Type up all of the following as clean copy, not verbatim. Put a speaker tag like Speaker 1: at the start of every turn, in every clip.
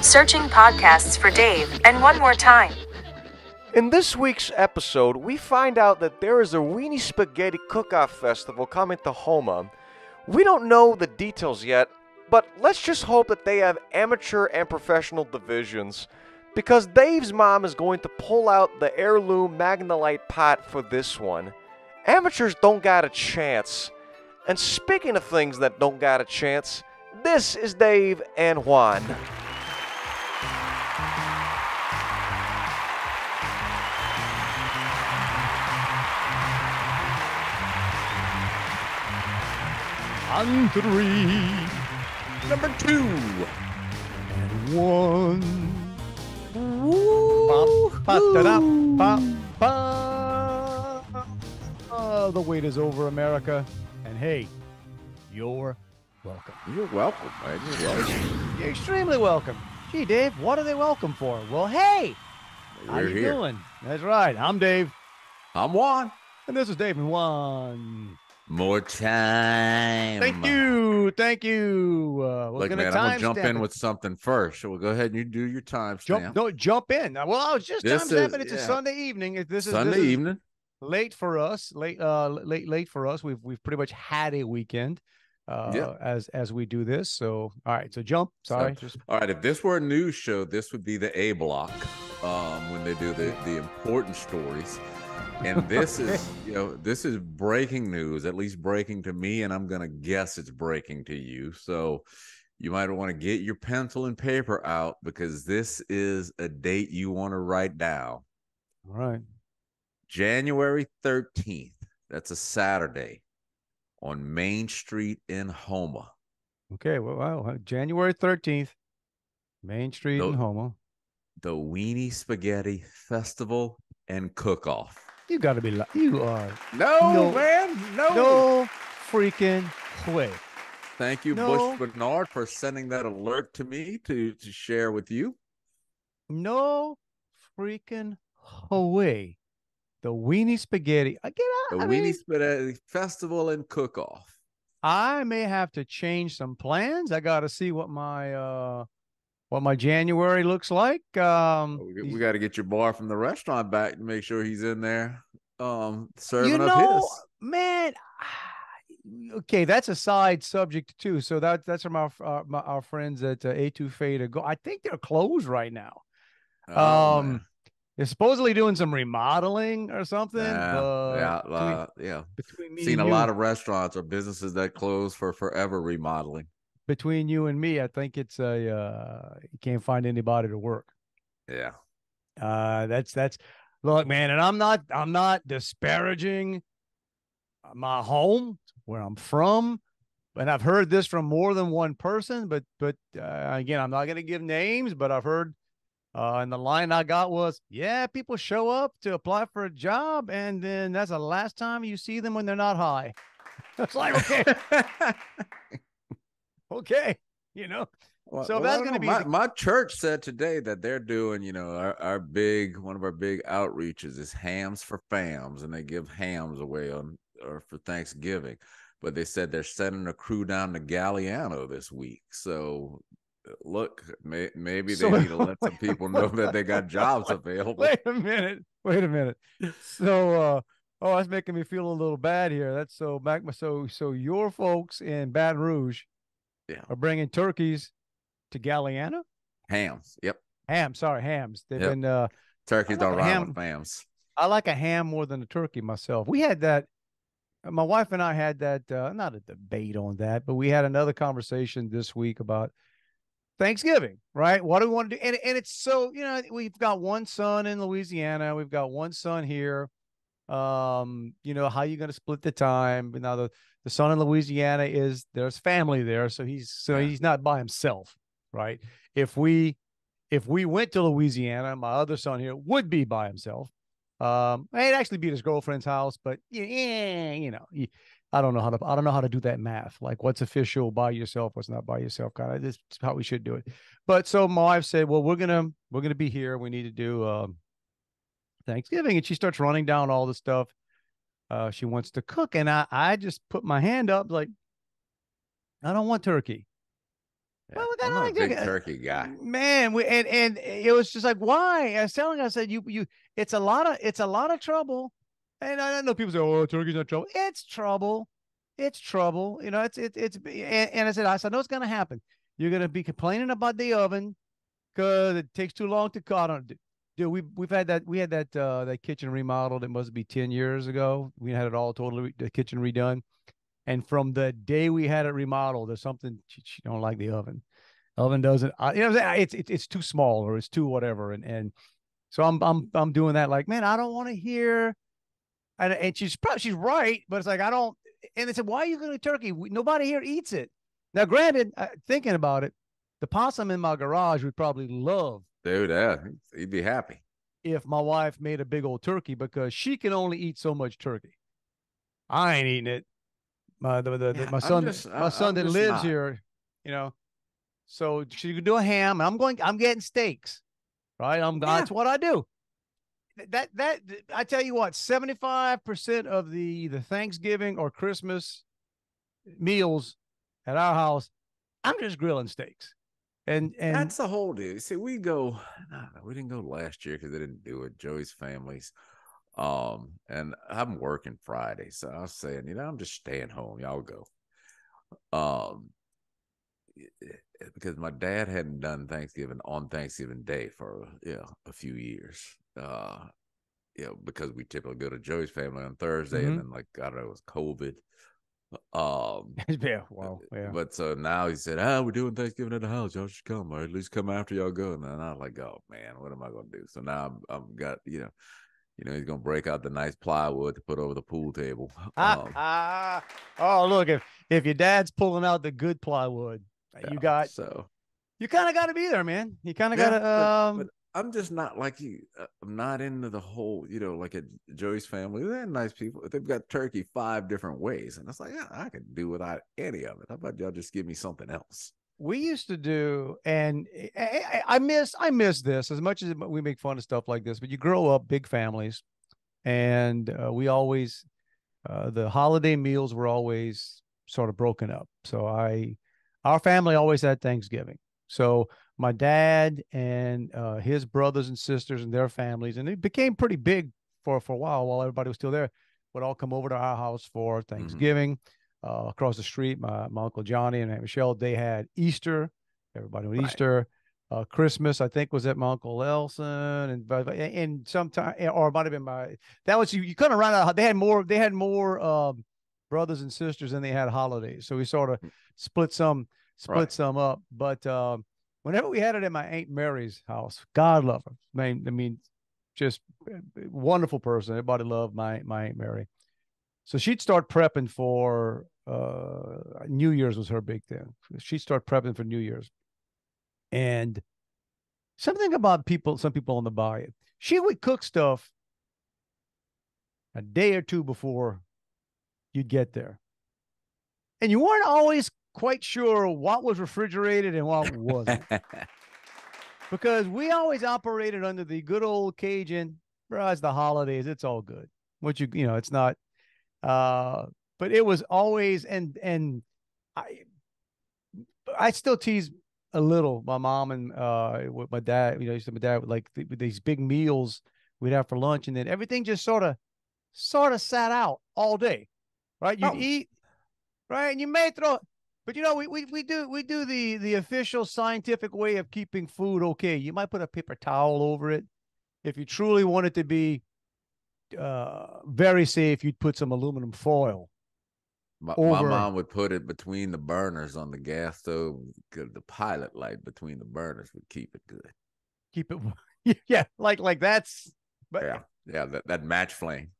Speaker 1: Searching podcasts for Dave, and one more time.
Speaker 2: In this week's episode, we find out that there is a Weenie Spaghetti Cook-off festival coming to Houma. We don't know the details yet, but let's just hope that they have amateur and professional divisions, because Dave's mom is going to pull out the heirloom Magnolite pot for this one. Amateurs don't got a chance. And speaking of things that don't got a chance, this is Dave and Juan.
Speaker 3: On three, number two, and one. The wait is over, America. And hey, you're welcome.
Speaker 4: You're welcome, man. You're welcome.
Speaker 3: You're extremely welcome. Gee, Dave, what are they welcome for? Well, hey, how you doing? That's right. I'm Dave.
Speaker 4: I'm Juan.
Speaker 3: And this is Dave and Juan.
Speaker 4: More time.
Speaker 3: Thank you. Thank you.
Speaker 4: Look, man, I'm going to jump in with something first. So we'll go ahead and you do your time stamp.
Speaker 3: Jump in. Well, I was just time stamping. It's a Sunday evening. This is
Speaker 4: Sunday evening.
Speaker 3: Late for us. Late for us. We've pretty much had a weekend as we do this. So, all right. So jump. Sorry.
Speaker 4: All right. If this were a news show, this would be the A block when they do the important stories. And this is, this is breaking news, at least breaking to me, and I'm going to guess it's breaking to you. So you might want to get your pencil and paper out because this is a date you want to write down.
Speaker 3: All right.
Speaker 4: January 13th. That's a Saturday on Main Street in Houma.
Speaker 3: Okay. Well, January 13th, Main Street in Houma.
Speaker 4: The Weenie Spaghetti Festival and Cook-off.
Speaker 3: You got to be you are
Speaker 4: no
Speaker 3: freaking way.
Speaker 4: Thank you, Bush Bernard, for sending that alert to me to share with you.
Speaker 3: No freaking way. The Weenie Spaghetti.
Speaker 4: Weenie Spaghetti Festival and Cook-off.
Speaker 3: I may have to change some plans. I got to see what my January looks like. We
Speaker 4: got to get your boy from the restaurant back to make sure he's in there serving up his.
Speaker 3: Man, okay, that's a side subject too. So that's from our friends at A2Fe to go. I think they're closed right now. They're supposedly doing some remodeling or something.
Speaker 4: Between seen a lot of restaurants or businesses that close for forever remodeling.
Speaker 3: Between you and me, I think it's you can't find anybody to work.
Speaker 4: Yeah.
Speaker 3: That's look, man, and I'm not disparaging my home where I'm from, and I've heard this from more than one person, but again, I'm not going to give names, but I've heard and the line I got was, yeah, people show up to apply for a job, and then that's the last time you see them when they're not high. It's like, okay. Okay, so that's going to be
Speaker 4: my church said today that they're doing, one of our big outreaches is hams for fams, and they give hams away for Thanksgiving. But they said they're sending a crew down to Galliano this week. So look, maybe they need to let some people know that they got jobs available.
Speaker 3: Wait a minute. So that's making me feel a little bad here. That's so your folks in Baton Rouge are bringing turkeys to Galliano?
Speaker 4: Hams. Yep.
Speaker 3: Hams. They've been
Speaker 4: turkeys don't rhyme with hams.
Speaker 3: I like a ham more than a turkey myself. We had that. My wife and I had that, not a debate on that, but we had another conversation this week about Thanksgiving, right? What do we want to do? And it's so, we've got one son in Louisiana. We've got one son here. How you going to split the time? But now the son in Louisiana there's family there. So he's not by himself, right? If we went to Louisiana, my other son here would be by himself. I'd actually be at his girlfriend's house, but I don't know how to do that math. Like what's official by yourself, what's not by yourself. Kind of this is how we should do it. But so my wife said, well, we're gonna be here. We need to do Thanksgiving, and she starts running down all the stuff she wants to cook, and I just put my hand up like, I don't want turkey.
Speaker 4: Yeah,
Speaker 3: Well, we got
Speaker 4: I'm not a
Speaker 3: like
Speaker 4: big turkey guy.
Speaker 3: man. And it was just like, why? I was telling her, I said, it's a lot of trouble. And I know people say, oh, turkey's not trouble. It's trouble. It's trouble. You know, and I said, I know it's gonna happen. You're gonna be complaining about the oven because it takes too long to cut on. Dude, we had that kitchen remodeled. It must be 10 years ago. We had it all totally the kitchen redone. And from the day we had it remodeled, there's something she don't like the oven. Oven doesn't, you know, what I'm saying? It's too small or it's too whatever. And so I'm doing that. Like, man, I don't want to hear. And she's right, but it's like I don't. And they said, why are you going to turkey? Nobody here eats it. Now, granted, thinking about it, the possum in my garage would probably love.
Speaker 4: Dude, yeah, he'd be happy.
Speaker 3: If my wife made a big old turkey because she can only eat so much turkey. I ain't eating it. My son that lives
Speaker 4: not.
Speaker 3: here, you know. So she could do a ham. I'm getting steaks, right? That's what I do. That I tell you what, 75% of the Thanksgiving or Christmas meals at our house, I'm just grilling steaks. And
Speaker 4: that's the whole deal. See, we didn't go last year because they didn't do it. Joey's families. And I'm working Friday, so I was saying, I'm just staying home. Y'all go. Because my dad hadn't done Thanksgiving on Thanksgiving Day for a few years. Because we typically go to Joey's family on Thursday, and then I don't know, it was COVID.
Speaker 3: Yeah, wow, yeah.
Speaker 4: But so now he said, we're doing Thanksgiving at the house. Y'all should come, or at least come after y'all go. And then I was like, oh man, what am I gonna do? So now I'm got he's gonna break out the nice plywood to put over the pool table.
Speaker 3: Oh, look, if your dad's pulling out the good plywood, you kind of got to be there, man. You kind of got to.
Speaker 4: But I'm just not like you. I'm not into the whole, like at Joey's family. They're nice people. They've got turkey 5 different ways, and it's like, I can do without any of it. How about y'all just give me something else?
Speaker 3: We used to do, and I miss this as much as we make fun of stuff like this. But you grow up big families, and we always the holiday meals were always sort of broken up. So our family always had Thanksgiving. So my dad and his brothers and sisters and their families, and it became pretty big for a while everybody was still there, would all come over to our house for Thanksgiving. Across the street, my Uncle Johnny and Aunt Michelle, they had Easter. Everybody with Easter. Christmas, I think, was at my Uncle Elson, and sometime, or it might have been that was you couldn't run out. They had more brothers and sisters than they had holidays. So we sort of split some up. But whenever we had it at my Aunt Mary's house, God love her. I mean, just wonderful person. Everybody loved my Aunt Mary. So she'd start prepping for New Year's was her big thing. She'd start prepping for New Year's. And something about some people on the bayou, she would cook stuff a day or two before you'd get there. And you weren't always quite sure what was refrigerated and what wasn't. Because we always operated under the good old Cajun, bro, it's the holidays, it's all good. It's not but it was always, and I still tease a little my mom and with my dad. My dad would like these big meals we'd have for lunch, and then everything just sort of sat out all day, right? You'd eat, right, and you may throw, but we do the official scientific way of keeping food okay. You might put a paper towel over it if you truly want it to be very safe. You'd put some aluminum foil.
Speaker 4: My mom would put it between the burners on the gas stove because the pilot light between the burners would keep it good.
Speaker 3: Keep it, yeah, like that's. But that match flame.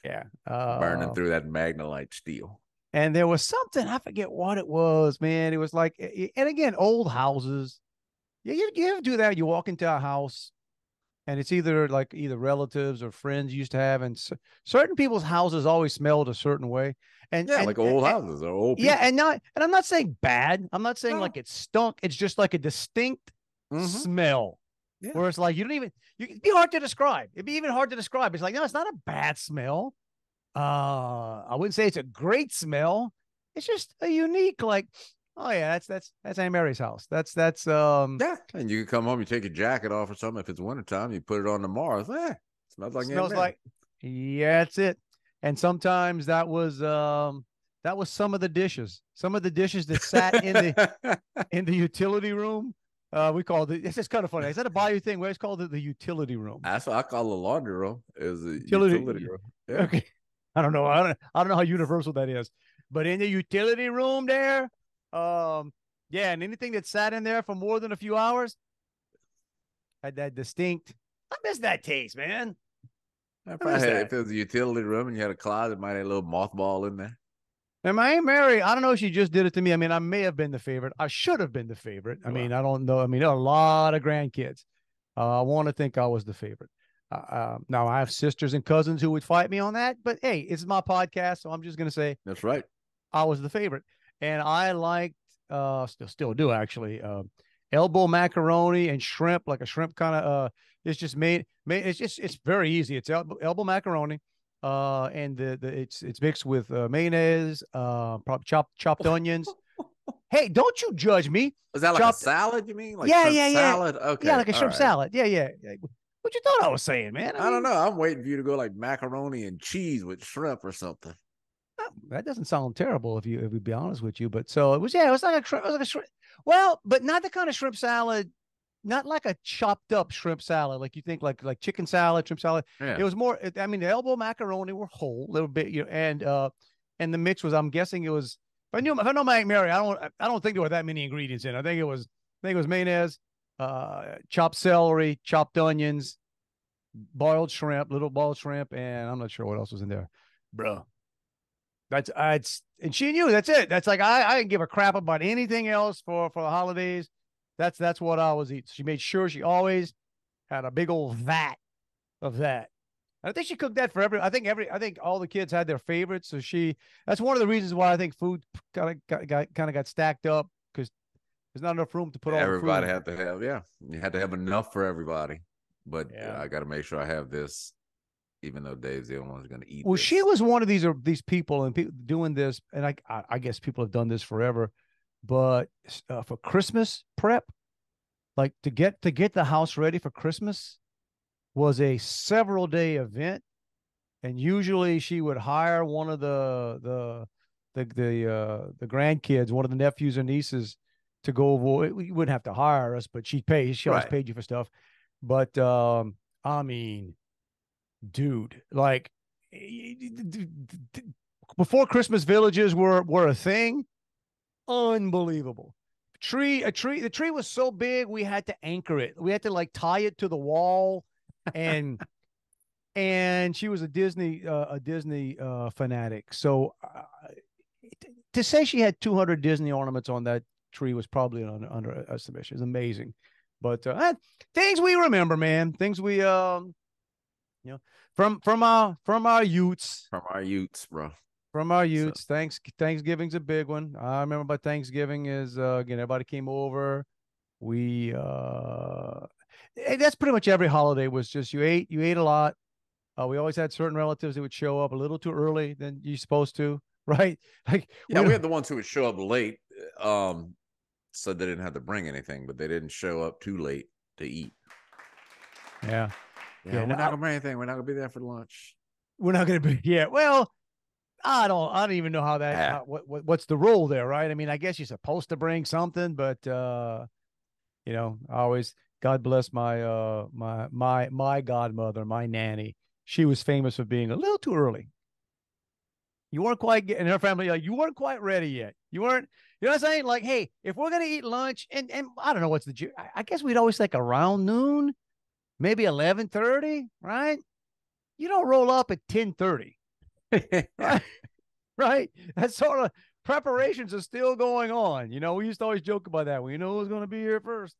Speaker 3: Yeah,
Speaker 4: burning through that Magnolite steel.
Speaker 3: And there was something, I forget what it was, man. It was like, and again, old houses. Yeah, you ever do that? You walk into a house, and it's either relatives or friends you used to have, and certain people's houses always smelled a certain way. And
Speaker 4: like old houses or old people.
Speaker 3: Yeah, and I'm not saying bad. I'm not saying like it stunk. It's just like a distinct smell. Yeah. Where it's like it'd be hard to describe. It'd be even hard to describe. It's like, no, it's not a bad smell. I wouldn't say it's a great smell. It's just a unique, like, Oh yeah, that's Aunt Mary's house. That's
Speaker 4: Yeah, and you can come home, you take your jacket off or something. If it's wintertime, you put it on tomorrow. Smells like Aunt
Speaker 3: smells
Speaker 4: Mary.
Speaker 3: like, yeah, that's it. And sometimes that was some of the dishes. Some of the dishes that sat in the utility room. We called it. It's just kind of funny. Is that a Bayou thing? We always called it the utility room.
Speaker 4: That's what I call the laundry room. Is a
Speaker 3: Utility.
Speaker 4: utility room. Yeah.
Speaker 3: Okay. I don't know. I don't know how universal that is, but in the utility room there, yeah, and anything that sat in there for more than a few hours had that distinct. I miss that taste, man.
Speaker 4: If it was a utility room and you had a closet, it might have a little mothball in there.
Speaker 3: And my Aunt Mary, I don't know if she just did it to me. I mean, I may have been the favorite. I should have been the favorite. I mean, I don't know. I mean, there are a lot of grandkids. I want to think I was the favorite. Now, I have sisters and cousins who would fight me on that, but hey, it's my podcast, so I'm just going to say
Speaker 4: that's right.
Speaker 3: I was the favorite. And I liked, still do actually, elbow macaroni and shrimp, like a shrimp kind of, it's just it's very easy. It's elbow macaroni. And it's mixed with mayonnaise, probably chopped onions. Hey, don't you judge me.
Speaker 4: Is that like a salad? You mean like
Speaker 3: shrimp
Speaker 4: salad? Okay,
Speaker 3: yeah, like a shrimp salad. Yeah. What you thought I was saying, man?
Speaker 4: I don't know. I'm waiting for you to go like macaroni and cheese with shrimp or something.
Speaker 3: That doesn't sound terrible if we be honest with you. But so it was like a shrimp. Well, but not the kind of shrimp salad. Not like a chopped up shrimp salad, like you think, like chicken salad, shrimp salad.
Speaker 4: Yeah.
Speaker 3: It was more. I mean, the elbow macaroni were whole, a little bit, and the mix was. I'm guessing it was. If I know my Aunt Mary, I don't think there were that many ingredients in. I think it was mayonnaise, chopped celery, chopped onions, little boiled shrimp, and I'm not sure what else was in there, bro. And she knew that's it. That's like I didn't give a crap about anything else for the holidays. That's what I was eating. She made sure she always had a big old vat of that. And I think she cooked that for I think all the kids had their favorites. So that's one of the reasons why I think food kind of got stacked up, because there's not enough room to put all
Speaker 4: everybody
Speaker 3: the food.
Speaker 4: had to have, you had to have enough for everybody. But I got to make sure I have this, even though Dave's the only one who's going to eat.
Speaker 3: Well,
Speaker 4: this.
Speaker 3: she was one of these people, and people doing this, and I guess people have done this forever. But for Christmas prep, like to get the house ready for Christmas, was a several day event, and usually she would hire one of the grandkids, one of the nephews or nieces, to go over. You wouldn't have to hire us, but she'd pay. She always paid you for stuff. But I mean, dude, like before Christmas villages were a thing, unbelievable. The tree was so big we had to anchor it. We had to like tie it to the wall, and she was a Disney fanatic. So to say she had 200 Disney ornaments on that tree was probably an underestimation. It's amazing. But things we remember, man. Things we from our youths.
Speaker 4: From our youths, bro.
Speaker 3: From our youths. So. Thanksgiving's a big one. I remember about Thanksgiving is again, everybody came over. We that's pretty much every holiday was just you ate a lot. We always had certain relatives that would show up a little too early than you're supposed to, right? Like
Speaker 4: we had the ones who would show up late, so they didn't have to bring anything, but they didn't show up too late to eat.
Speaker 3: Yeah.
Speaker 4: We're not gonna bring anything. We're not gonna be there for lunch.
Speaker 3: We're not gonna be. Yeah. Well, I don't even know how that. What's the rule there, right? I mean, I guess you're supposed to bring something, but always. God bless my my godmother, my nanny. She was famous for being a little too early. You weren't quite getting her family. Like, you weren't quite ready yet. You weren't. You know what I'm saying? Like, hey, if we're gonna eat lunch, and I don't know what's I guess we'd always like around noon, maybe 11:30, right? You don't roll up at 10:30, right? Right. That sort of preparations are still going on. We used to always joke about that. We know who's going to be here first.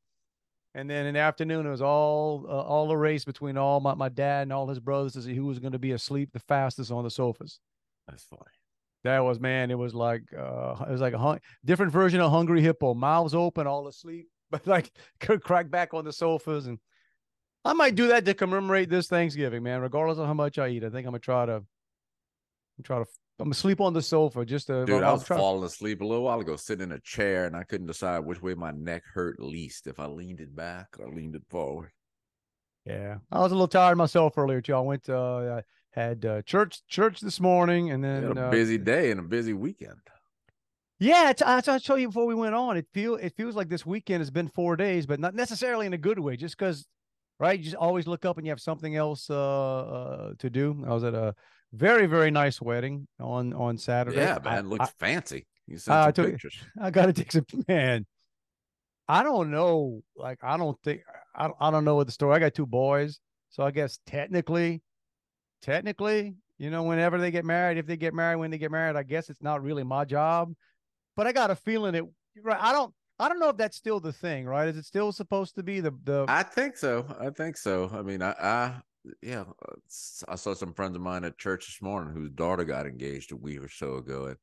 Speaker 3: And then in the afternoon, it was all a race between all my dad and all his brothers to see who was going to be asleep the fastest on the sofas.
Speaker 4: That's funny.
Speaker 3: That was, man. It was like a different version of Hungry Hippo. Mouths open, all asleep, but like could crack back on the sofas. And I might do that to commemorate this Thanksgiving, man. Regardless of how much I eat, I think I'm gonna try to I'm asleep on the sofa. Just
Speaker 4: Dude, I was falling asleep a little while ago, sitting in a chair, and I couldn't decide which way my neck hurt least, if I leaned it back or leaned it forward.
Speaker 3: Yeah, I was a little tired myself earlier too. I went to had church this morning, and
Speaker 4: You
Speaker 3: then
Speaker 4: had a busy day and a busy weekend.
Speaker 3: yeah, I told you before we went on. It feels like this weekend has been 4 days, but not necessarily in a good way. Just because, right? You just always look up and you have something else to do. I was at a very nice wedding on Saturday.
Speaker 4: Yeah, man, looks fancy. You sent
Speaker 3: I
Speaker 4: some
Speaker 3: took
Speaker 4: pictures.
Speaker 3: I got to take some man. I don't know. Like I don't think I don't know what the story. I got two boys, so I guess technically, whenever they get married, if they get married, when they get married, I guess it's not really my job. But I got a feeling it. Right, I don't know if that's still the thing. Right? Is it still supposed to be the?
Speaker 4: I think so. I mean, yeah, I saw some friends of mine at church this morning whose daughter got engaged a week or so ago,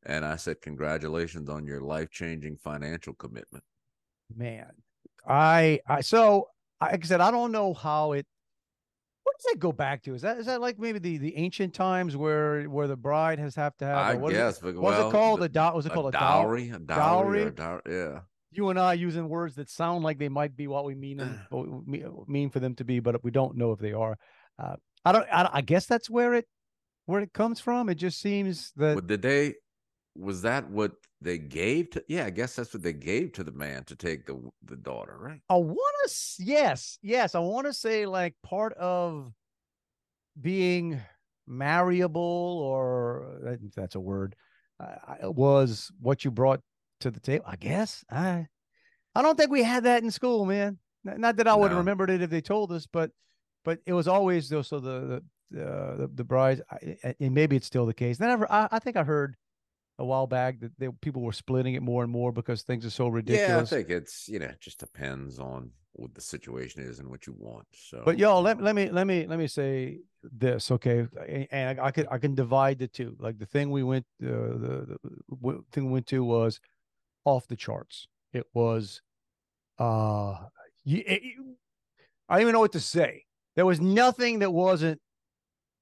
Speaker 4: and I said, congratulations on your life-changing financial commitment.
Speaker 3: Man, like I said, I don't know how it. What does that go back to? Is that like maybe the ancient times where the bride have to have?
Speaker 4: I
Speaker 3: What
Speaker 4: guess.
Speaker 3: was it called? Was it called a
Speaker 4: dowry? A dowry? Or
Speaker 3: dowry?
Speaker 4: a dowry? Yeah.
Speaker 3: You and I using words that sound like they might be what we mean for them to be, but we don't know if they are. I guess that's where it comes from. It just seems that.
Speaker 4: Well, was that what they gave to? Yeah, I guess that's what they gave to the man to take the daughter, right?
Speaker 3: Yes. I want to say like part of being marriable, or if that's a word, was what you brought to the table. I guess I don't think we had that in school, man. Not that I would have
Speaker 4: No.
Speaker 3: remembered it if they told us, but it was always though. So the brides, and maybe it's still the case. Then I think I heard a while back that people were splitting it more and more because things are so ridiculous.
Speaker 4: Yeah, I think it's it just depends on what the situation is and what you want. So,
Speaker 3: but y'all, let me say this, okay? And I can divide the two. Like the thing we went the thing we went to was off the charts. It was I don't even know what to say. There was nothing that wasn't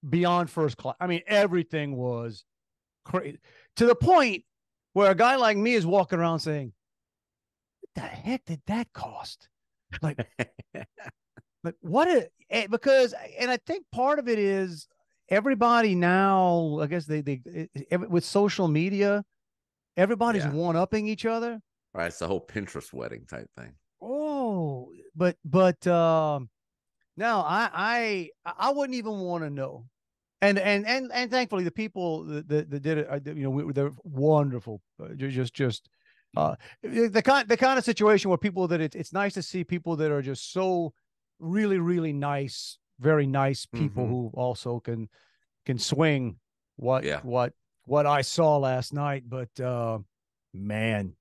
Speaker 3: beyond first class. I mean, everything was crazy to the point where a guy like me is walking around saying, "What the heck did that cost?" Like, because, and I think part of it is everybody now. I guess with social media, everybody's one-upping each other.
Speaker 4: Right, it's the whole Pinterest wedding type thing.
Speaker 3: Oh, but now I wouldn't even want to know. And thankfully the people that did it, they're wonderful. The kind of situation where people that it's nice to see people that are just so really nice, very nice people who also can swing what I saw last night. But man,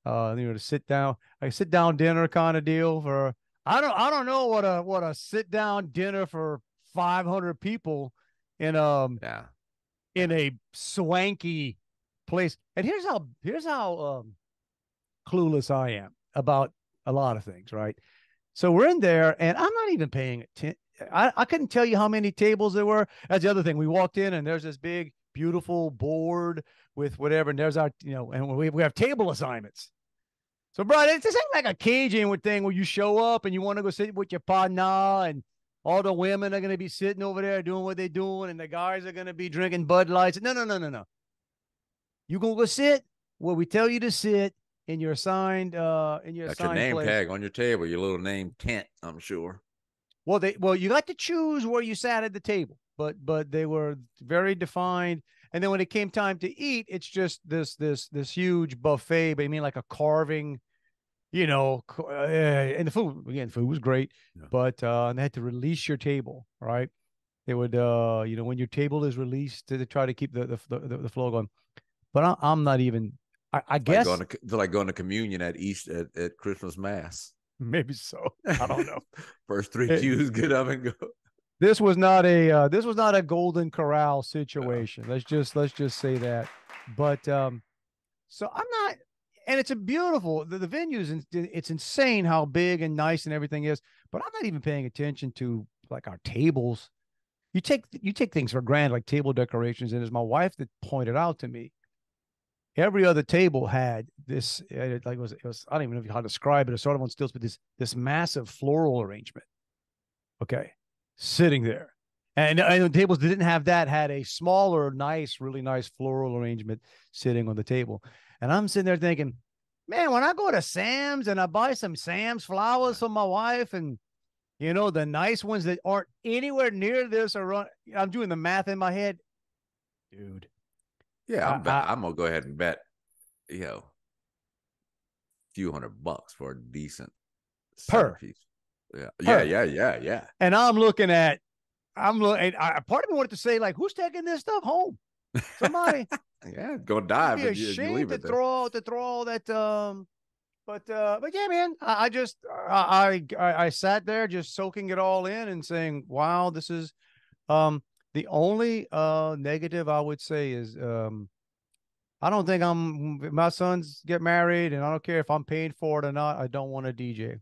Speaker 3: to sit down, like a sit down dinner kind of deal for I don't know what a sit down dinner for 500 people in a swanky place. And here's how clueless I am about a lot of things, right? So we're in there and I'm not even paying attention. I couldn't tell you how many tables there were. That's the other thing. We walked in and there's this big, beautiful board with whatever, and there's our, and we have table assignments. So, bro, this ain't like a Cajun thing where you show up and you want to go sit with your partner and all the women are going to be sitting over there doing what they're doing and the guys are going to be drinking Bud Lights. No. You're going to go sit where we tell you to sit in your assigned
Speaker 4: That's your name
Speaker 3: place.
Speaker 4: tag on your table, your little name tent, I'm sure.
Speaker 3: Well, you got to choose where you sat at the table, but they were very defined. And then when it came time to eat, it's just this huge buffet, but I mean like a carving, and the food was great, but and they had to release your table, right? They would, when your table is released, to try to keep the flow going. But I'm not even. I guess
Speaker 4: like going to communion at Christmas Mass.
Speaker 3: Maybe so. I don't know.
Speaker 4: First three cues, get up and go.
Speaker 3: This was not a Golden Corral situation. Let's just say that. But so I'm not, and it's a beautiful the venues. It's insane how big and nice and everything is. But I'm not even paying attention to like our tables. you take things for granted, like table decorations. And as my wife that pointed out to me, every other table had this, like it was, I don't even know how to describe it. It's sort of on stilts, but this massive floral arrangement. Okay. Sitting there. And the tables that didn't have that had a smaller, nice, really nice floral arrangement sitting on the table. And I'm sitting there thinking, man, when I go to Sam's and I buy some Sam's flowers for my wife, and the nice ones that aren't anywhere near this, I'm doing the math in my head, dude.
Speaker 4: Yeah, I'm gonna go ahead and bet, a few $100 for a decent centerpiece. Yeah.
Speaker 3: And part of me wanted to say, like, who's taking this stuff home? Somebody.
Speaker 4: Yeah, go dive.
Speaker 3: Be ashamed to throw all that. But yeah, man, I sat there just soaking it all in and saying, wow, this is the only negative I would say is I don't think my sons get married, and I don't care if I'm paying for it or not. I don't want a DJ.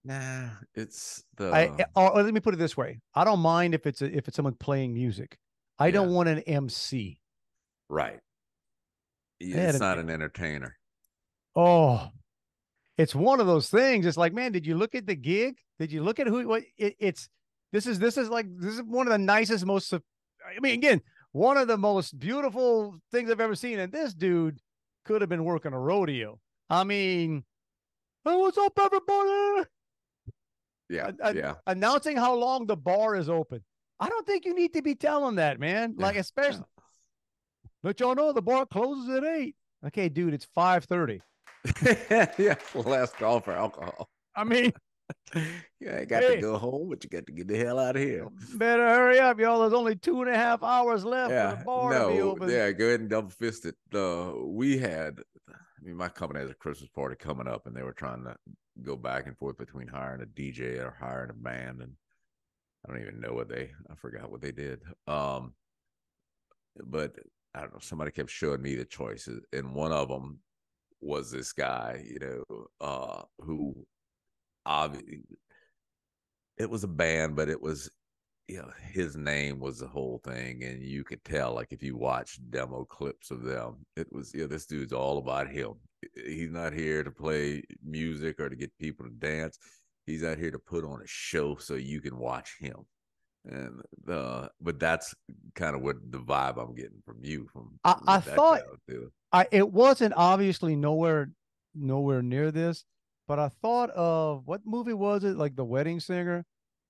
Speaker 4: Nah, it's
Speaker 3: let me put it this way. I don't mind if it's someone playing music. I don't want an MC.
Speaker 4: Right. It's not an entertainer.
Speaker 3: Oh, it's one of those things. It's like, man, did you look at the gig? Did you look at this is one of the nicest, again, one of the most beautiful things I've ever seen. And this dude could have been working a rodeo. I mean, hey, what's up, everybody?
Speaker 4: Yeah.
Speaker 3: Announcing how long the bar is open. I don't think you need to be telling that, man. Like, especially, let y'all know the bar closes at 8. Okay, dude, it's 5:30.
Speaker 4: Yeah, last call for alcohol.
Speaker 3: I mean,
Speaker 4: I got to go home, but you got to get the hell out of here.
Speaker 3: Better hurry up, y'all. There's only 2.5 hours left for the bar to be open.
Speaker 4: Yeah, go ahead and double fist it. My company has a Christmas party coming up, and they were trying to go back and forth between hiring a DJ or hiring a band, and I don't even know I forgot what they did. But I don't know, somebody kept showing me the choices, and one of them was this guy, who obviously it was a band, but it was, his name was the whole thing, and you could tell, like, if you watch demo clips of them, it was, this dude's all about him. He's not here to play music or to get people to dance. He's out here to put on a show so you can watch him. And but that's kind of what the vibe I'm getting from you.
Speaker 3: I thought it wasn't obviously nowhere near this, but I thought of, what movie was it? Like The Wedding Singer,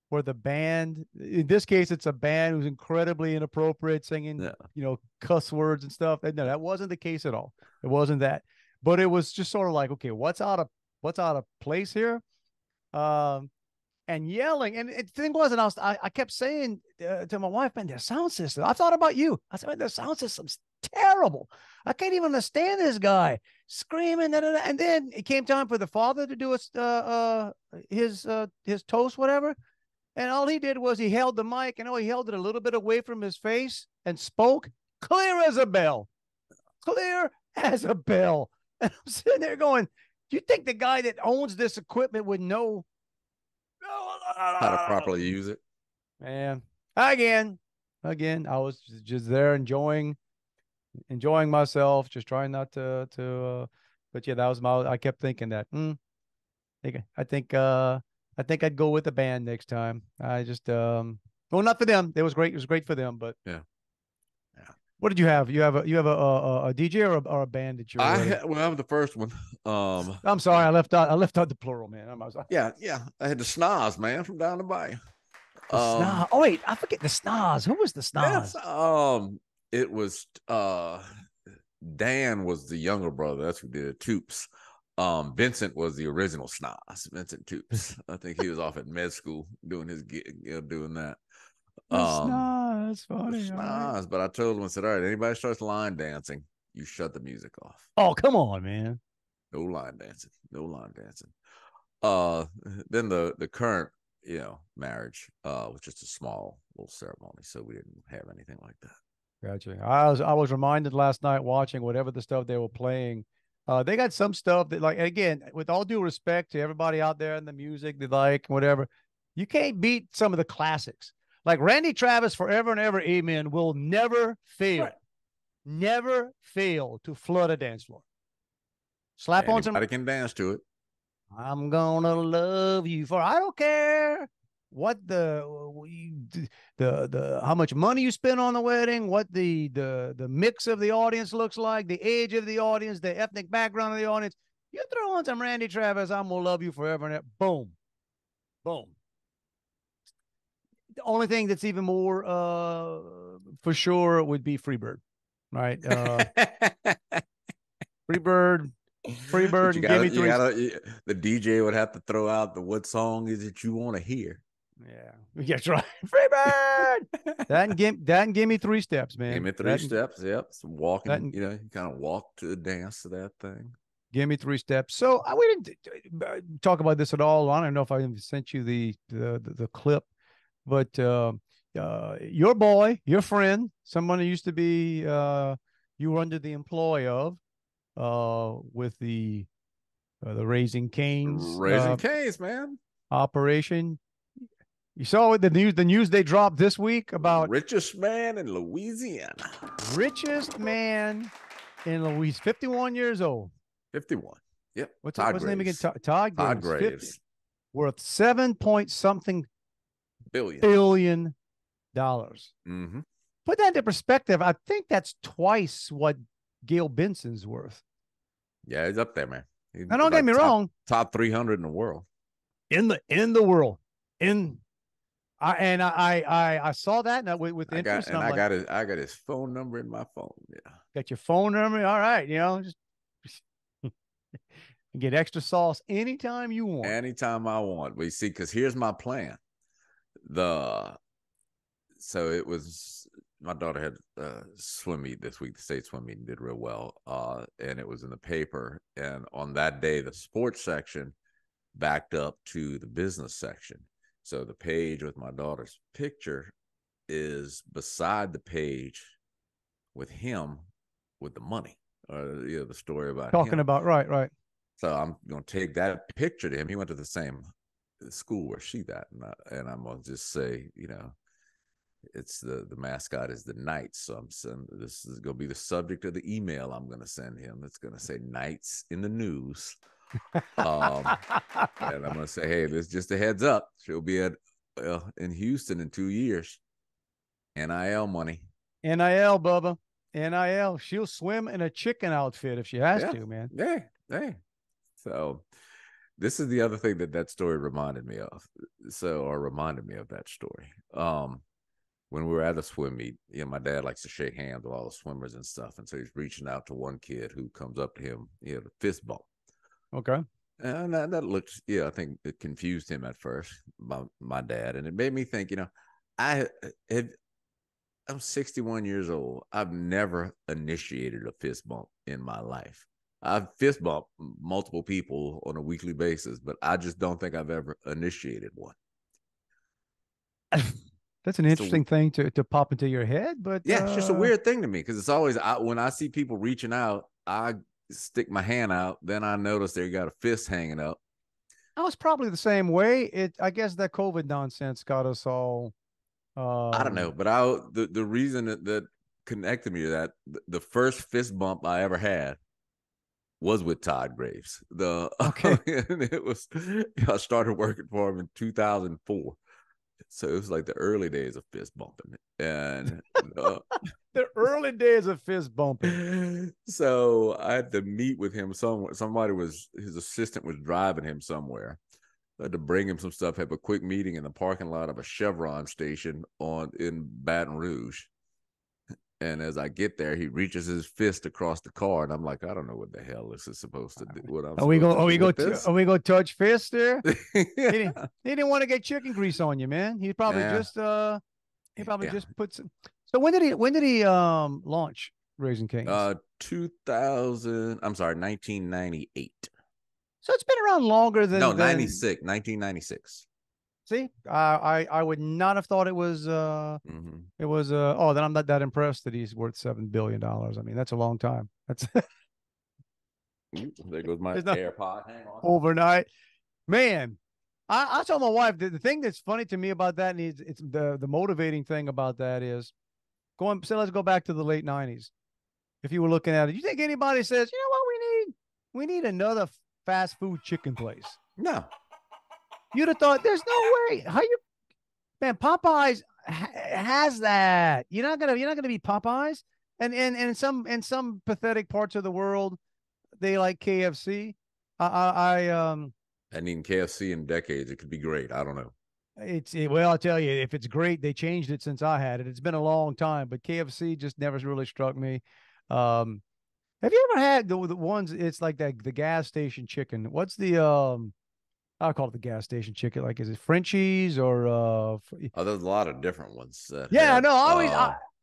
Speaker 3: where the band, in this case, it's a band who's incredibly inappropriate, singing, cuss words and stuff. No, that wasn't the case at all. It wasn't that, but it was just sort of like, okay, what's out of place here? And yelling. And the thing was, and I kept saying to my wife, man, their sound system. I thought about you. I said, man, their sound system's terrible. I can't even understand this guy screaming. And then it came time for the father to do his toast, whatever. And all he did was he held the mic, and he held it a little bit away from his face and spoke clear as a bell. Clear as a bell. And I'm sitting there going, do you think the guy that owns this equipment would know
Speaker 4: how to properly use it?
Speaker 3: Man, again, I was just there enjoying myself, just trying not to but yeah, that was I kept thinking that I think I'd go with the band next time. I just well, not for them. It was great for them, but
Speaker 4: yeah.
Speaker 3: What did you have? You have a DJ or a band that you're?
Speaker 4: I'm the first one.
Speaker 3: I'm sorry, I left out the plural, man.
Speaker 4: Yeah. I had the Snaz, man, from down the bay.
Speaker 3: Snaz. Oh wait, I forget the Snaz. Who was the Snaz?
Speaker 4: Yes, it was Dan was the younger brother. That's who did it. Toops. Vincent was the original Snaz. Vincent Toops. I think he was off at med school doing his gig, doing that.
Speaker 3: Snaz, funny.
Speaker 4: Snaz, right. But I told him, I said, all right, anybody starts line dancing, you shut the music off.
Speaker 3: Oh, come on, man.
Speaker 4: No line dancing. Then the current, marriage was just a small little ceremony, so we didn't have anything like that.
Speaker 3: Gotcha. I was reminded last night watching whatever the stuff they were playing. They got some stuff that, like, again, with all due respect to everybody out there in the music they like, whatever, you can't beat some of the classics. Like Randy Travis, forever and ever, amen, will never fail.
Speaker 4: Right.
Speaker 3: Never fail to flood a dance floor. Slap on some.
Speaker 4: Anybody can dance to it.
Speaker 3: I'm gonna love you for. I don't care what the how much money you spend on the wedding, what the mix of the audience looks like, the age of the audience, the ethnic background of the audience. You throw on some Randy Travis, I'm gonna love you forever and ever. Boom, boom. The only thing that's even more for sure would be Freebird, right? Freebird. Freebird,
Speaker 4: you
Speaker 3: and give me three.
Speaker 4: The DJ would have to throw out the what song is it you want to hear.
Speaker 3: Yeah, that's right. Freebird. that and give me 3 steps, man.
Speaker 4: Give me 3 steps. Yep, some walking. You kind of walk to the dance to that thing.
Speaker 3: Give me 3 steps. So we didn't talk about this at all. I don't know if I even sent you the clip, but your boy, your friend, someone who used to be you were under the employ of. With the Raising Cane's
Speaker 4: man,
Speaker 3: operation. You saw the news they dropped this week about
Speaker 4: richest man in Louisiana.
Speaker 3: Richest man in Louisiana, 51 years old.
Speaker 4: 51. Yep.
Speaker 3: What's his name again? Todd
Speaker 4: Graves.
Speaker 3: Worth $7 billion.
Speaker 4: Mm-hmm.
Speaker 3: Put that into perspective. I think that's twice what Gail Benson's worth.
Speaker 4: Yeah, he's up there, man.
Speaker 3: Now, don't get me wrong.
Speaker 4: Top 300 in the world.
Speaker 3: In the world. I saw that and with interest.
Speaker 4: I got his phone number in my phone. Yeah.
Speaker 3: Got your phone number. All right, just get extra sauce anytime you want.
Speaker 4: Anytime I want. We see, because here's my plan. So it was. My daughter had swim meet this week, the state swim meet, and did real well. And it was in the paper. And on that day, the sports section backed up to the business section. So the page with my daughter's picture is beside the page with him with the money. The story about
Speaker 3: talking
Speaker 4: him.
Speaker 3: About right.
Speaker 4: So I'm going to take that picture to him. He went to the same school where she's at. And I'm going to just say, it's the mascot is the Knights. So this is going to be the subject of the email I'm going to send him. It's going to say Knights in the news. And I'm going to say, hey, this is just a heads up. She'll be in Houston in 2 years. NIL money.
Speaker 3: NIL, Bubba. NIL. She'll swim in a chicken outfit if she has to, man.
Speaker 4: Yeah. So this is the other thing that story reminded me of. Reminded me of that story. When we were at a swim meet, my dad likes to shake hands with all the swimmers and stuff. And so he's reaching out to one kid who comes up to him, the fist bump.
Speaker 3: Okay.
Speaker 4: And that looked, I think it confused him at first, my dad. And it made me think, I'm 61 years old. I've never initiated a fist bump in my life. I've fist bumped multiple people on a weekly basis, but I just don't think I've ever initiated one.
Speaker 3: That's an interesting thing to pop into your head, but
Speaker 4: yeah, it's just a weird thing to me because it's always when I see people reaching out, I stick my hand out, then I notice they got a fist hanging up.
Speaker 3: I was probably the same way. I guess that COVID nonsense got us all.
Speaker 4: I don't know, but the reason that connected me to that, the first fist bump I ever had was with Todd Graves. And it was I started working for him in 2004. So it was like the early days of fist bumping, and
Speaker 3: the early days of fist bumping.
Speaker 4: So I had to meet with him somewhere. His assistant was driving him somewhere. I had to bring him some stuff. Have a quick meeting in the parking lot of a Chevron station in Baton Rouge. And as I get there, he reaches his fist across the car, and I'm like, I don't know what the hell this is supposed to do. Are we going
Speaker 3: to touch fists there? He didn't want to get chicken grease on you, man. He probably just put some. So when did he launch Raising Cane's?
Speaker 4: 1998.
Speaker 3: So it's been around longer than
Speaker 4: 1996.
Speaker 3: See, I would not have thought it was it was then I'm not that impressed that he's worth $7 billion. I mean, that's a long time. That's
Speaker 4: there goes my AirPod. Hang on.
Speaker 3: Overnight. Man, I told my wife the thing that's funny to me about that, and it's the motivating thing about that is let's go back to the late 90s. If you were looking at it, you think anybody says, you know what we need another fast food chicken place?
Speaker 4: No.
Speaker 3: You'd have thought there's no way. Man, Popeyes has that. You're not gonna be Popeyes. And in some pathetic parts of the world, they like KFC.
Speaker 4: I need KFC in decades. It could be great. I don't know.
Speaker 3: Well, I'll tell you, if it's great, they changed it since I had it. It's been a long time, but KFC just never really struck me. Have you ever had the ones? It's like that the gas station chicken. What's the I'll call it the gas station chicken. Like, is it Frenchies or
Speaker 4: Oh, there's a lot of different ones.
Speaker 3: Yeah, no,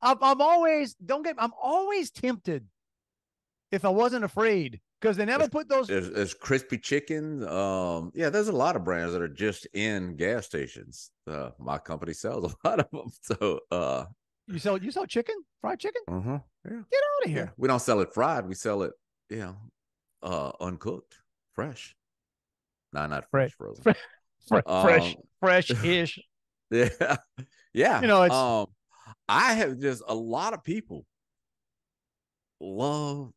Speaker 3: I'm always tempted if I wasn't afraid. Because they never put those.
Speaker 4: There's crispy chicken. Yeah, there's a lot of brands that are just in gas stations. My company sells a lot of them. So,
Speaker 3: you sell chicken, fried chicken?
Speaker 4: Yeah.
Speaker 3: Get out of here.
Speaker 4: Yeah. We don't sell it fried. We sell it, uncooked, fresh. No, not fresh, frozen.
Speaker 3: Fresh-ish.
Speaker 4: Yeah, yeah.
Speaker 3: It's.
Speaker 4: I have just a lot of people love.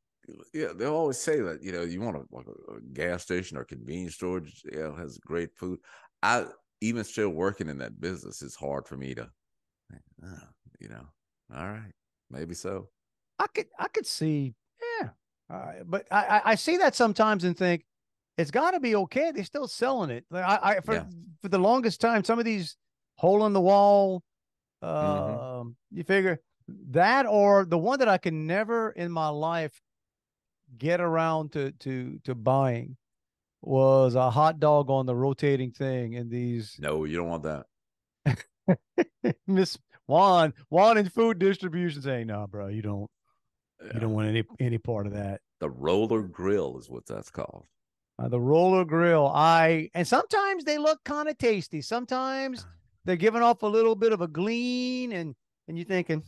Speaker 4: Yeah, they always say that, you want a gas station or convenience store, has great food. I even still working in that business, it's hard for me to, all right, maybe so.
Speaker 3: I could see, yeah, but I see that sometimes and think it's got to be okay. They're still selling it. Like for the longest time, some of these hole in the wall, you figure that, or the one that I can never in my life get around to buying was a hot dog on the rotating thing in these.
Speaker 4: No, you don't want that.
Speaker 3: Miss Juan in food distribution saying, no, bro, you don't want any part of that.
Speaker 4: The roller grill is what that's called.
Speaker 3: The roller grill. And sometimes they look kind of tasty. Sometimes they're giving off a little bit of a gleam, and you're thinking,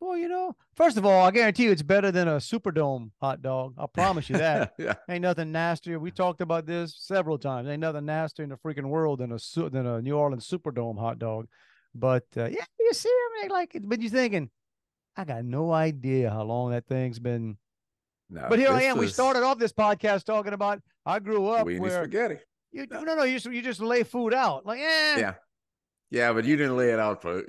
Speaker 3: well, first of all, I guarantee you it's better than a Superdome hot dog. I'll promise you that.
Speaker 4: Yeah.
Speaker 3: Ain't nothing nastier. We talked about this several times. Ain't nothing nastier in the freaking world than a New Orleans Superdome hot dog. But yeah, you see, but you're thinking, I got no idea how long that thing's been.
Speaker 4: No,
Speaker 3: but here I am. We started off this podcast talking about I grew up
Speaker 4: Weenie
Speaker 3: where
Speaker 4: spaghetti.
Speaker 3: You just lay food out like
Speaker 4: yeah, but you didn't lay it out for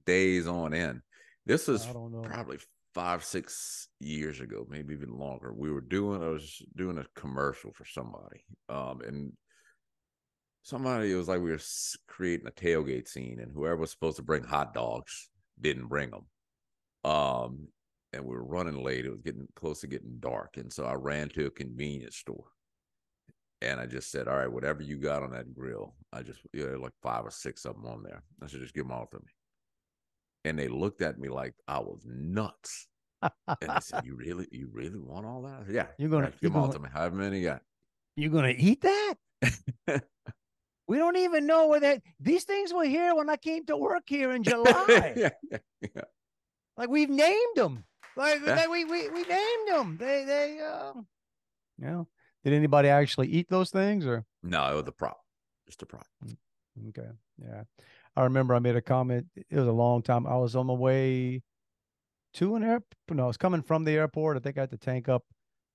Speaker 4: days on end. This was probably 5-6 years ago, maybe even longer. I was doing a commercial for somebody, and somebody, it was like we were creating a tailgate scene, and whoever was supposed to bring hot dogs didn't bring them. And we were running late. It was getting close to getting dark, and so I ran to a convenience store, and I just said, "All right, whatever you got on that grill, like 5 or 6 of them on there. I said, just give them all to me." And they looked at me like I was nuts. And they said, "You really want all that?" I said, "Yeah,
Speaker 3: you're gonna
Speaker 4: give them all to me. However many you got."
Speaker 3: You're gonna eat that? We don't even know where these things were here when I came to work here in July.
Speaker 4: Yeah.
Speaker 3: Like we've named them. Like we named them. They did anybody actually eat those things or?
Speaker 4: No, it was a prop. Just a prop.
Speaker 3: Okay. Yeah. I remember I made a comment. It was a long time. I was on my way to an airport. No, I was coming from the airport. I think I had to tank up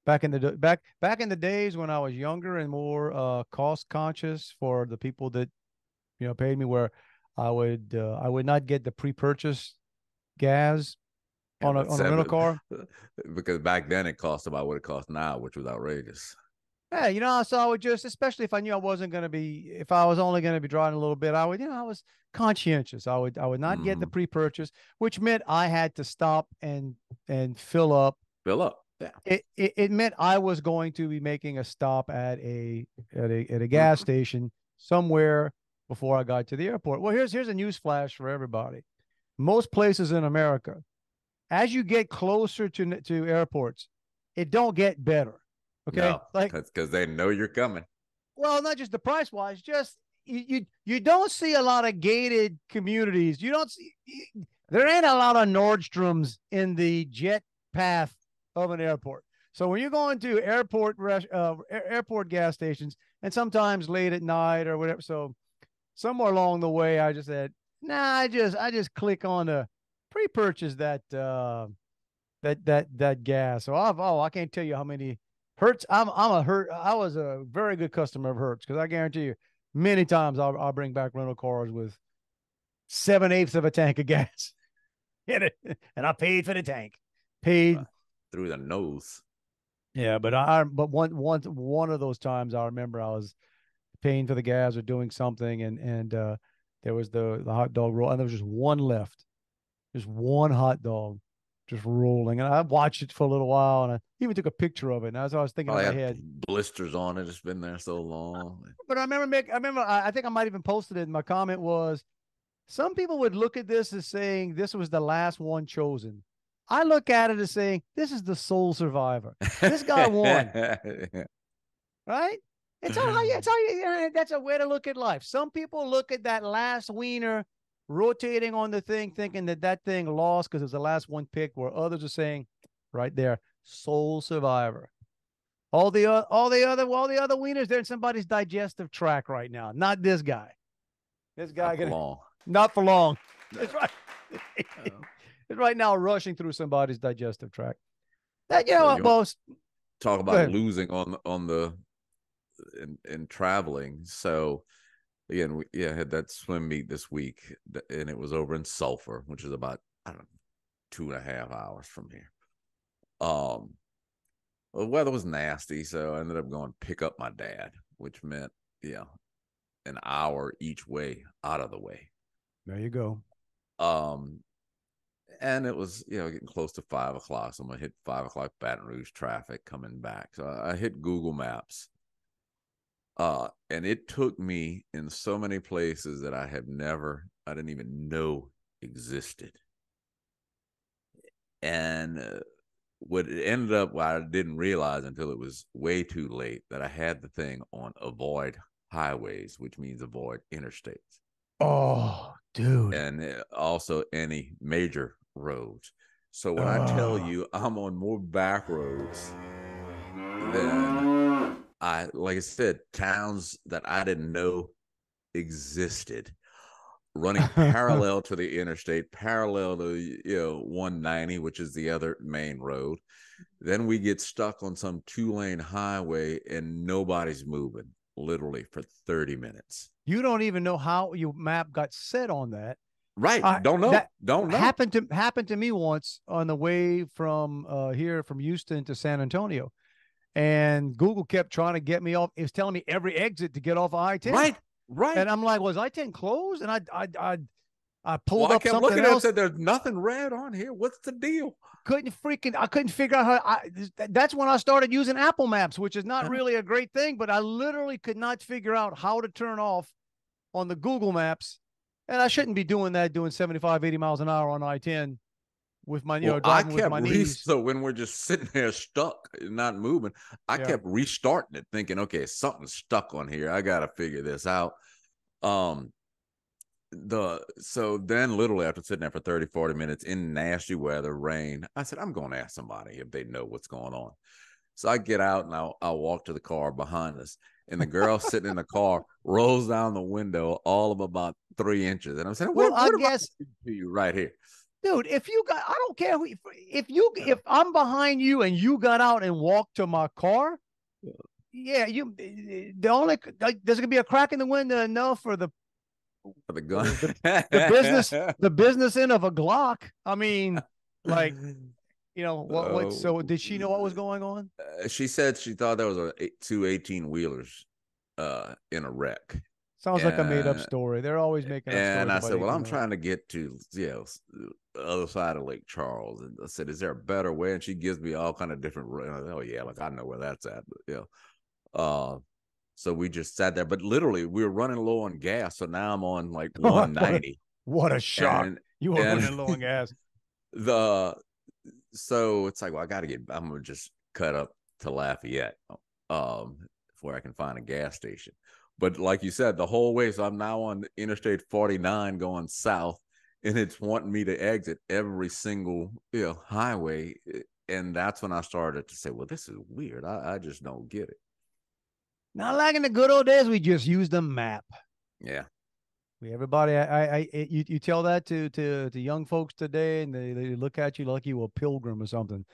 Speaker 3: back in the days when I was younger and more cost conscious for the people that paid me, where I would not get the pre-purchased gas on a rental car,
Speaker 4: because back then it cost about what it costs now, which was outrageous.
Speaker 3: Yeah, so I would just, especially if I knew I wasn't going to be, if I was only going to be driving a little bit, I would, I was conscientious. I would not get the pre-purchase, which meant I had to stop and fill up. Yeah. It meant I was going to be making a stop at a gas station somewhere before I got to the airport. Well, here's a news flash for everybody. Most places in America, as you get closer to airports, it don't get better. Okay,
Speaker 4: no, because they know you're coming.
Speaker 3: Well, not just the price wise, just you don't see a lot of gated communities. There ain't a lot of Nordstroms in the jet path of an airport. So when you're going to airport gas stations, and sometimes late at night or whatever, so somewhere along the way, I just said, nah, I just click on the pre-purchase that gas. So I can't tell you how many Hertz. I was a very good customer of Hertz because I guarantee you, many times I'll bring back rental cars with 7/8 of a tank of gas in it, and I paid for the tank. Paid
Speaker 4: through the nose.
Speaker 3: Yeah, but one of those times I remember I was paying for the gas or doing something, and there was the hot dog roll, and there was just one left, just one hot dog, just rolling, and I watched it for a little while, and I even took a picture of it. And as I was thinking in my head,
Speaker 4: blisters on it. It's been there so long.
Speaker 3: But I think I might even posted it. And my comment was, some people would look at this as saying this was the last one chosen. I look at it as saying this is the sole survivor. This guy won, right? It's how you. That's a way to look at life. Some people look at that last wiener rotating on the thing, thinking that thing lost because it was the last one picked. Where others are saying, right there, sole survivor. All the other wieners, they're in somebody's digestive tract right now. Not this guy. This guy not for long. That's right. It's right now rushing through somebody's digestive tract. That
Speaker 4: talk about losing on the in traveling. So again, we had that swim meet this week, and it was over in Sulphur, which is about 2.5 hours from here. The weather was nasty, so I ended up going pick up my dad, which meant an hour each way out of the way.
Speaker 3: There you go.
Speaker 4: And it was, getting close to 5 o'clock. So I'm going to hit 5 o'clock Baton Rouge traffic coming back. So I hit Google Maps. And it took me in so many places that I didn't even know existed. And what it ended up, I didn't realize until it was way too late, that I had the thing on avoid highways, which means avoid interstates.
Speaker 3: Oh, dude.
Speaker 4: And also any major roads. So when I tell you I'm on more back roads than like I said, towns that I didn't know existed, running parallel to the interstate, parallel to 190, which is the other main road. Then we get stuck on some 2-lane highway and nobody's moving, literally for 30 minutes.
Speaker 3: You don't even know how your map got set on that.
Speaker 4: Right. Don't know.
Speaker 3: Happened to me once on the way from here from Houston to San Antonio. And Google kept trying to get me off. It was telling me every exit to get off of I-10. Right. And I'm like, was I-10 closed? And I pulled up something else. I kept looking at it and
Speaker 4: said, there's nothing red on here. What's the deal?
Speaker 3: I couldn't figure out how. That's when I started using Apple Maps, which is not really a great thing, but I literally could not figure out how to turn off on the Google Maps. And I shouldn't be doing 75, 80 miles an hour on I-10 with my, driving with my knees.
Speaker 4: So when we're just sitting there stuck, not moving, I kept restarting it, thinking, okay, something's stuck on here. I got to figure this out. So then literally after sitting there for 30, 40 minutes in nasty weather, rain, I said, I'm going to ask somebody if they know what's going on. So I get out and I'll walk to the car behind us. And the girl sitting in the car rolls down the window all of about 3 inches. And I'm saying, what I guess to you right here,
Speaker 3: dude, I don't care if I'm behind you and you got out and walked to my car. Yeah. There's going to be a crack in the window enough for the
Speaker 4: gun,
Speaker 3: the business end of a Glock. I mean, like, what? So did she know what was going on?
Speaker 4: She said she thought there was two 18-wheelers in a wreck.
Speaker 3: Sounds like a made-up story. They're always making up stories.
Speaker 4: And I said, well, I'm trying to get to the other side of Lake Charles. And I said, is there a better way? And she gives me all kind of different. Oh yeah, like I know where that's at. But, so we just sat there. But literally, we were running low on gas. So now I'm on like 190.
Speaker 3: What a shock! You were running low on gas.
Speaker 4: So it's like, well, I'm gonna just cut up to Lafayette, where I can find a gas station. But like you said, the whole way, so I'm now on Interstate 49 going south, and it's wanting me to exit every single highway And that's when I started to say, well, this is weird. I just don't get it.
Speaker 3: Not like in the good old days, we just used a map.
Speaker 4: Yeah.
Speaker 3: Everybody, you tell that to young folks today, and they look at you like you were a pilgrim or something.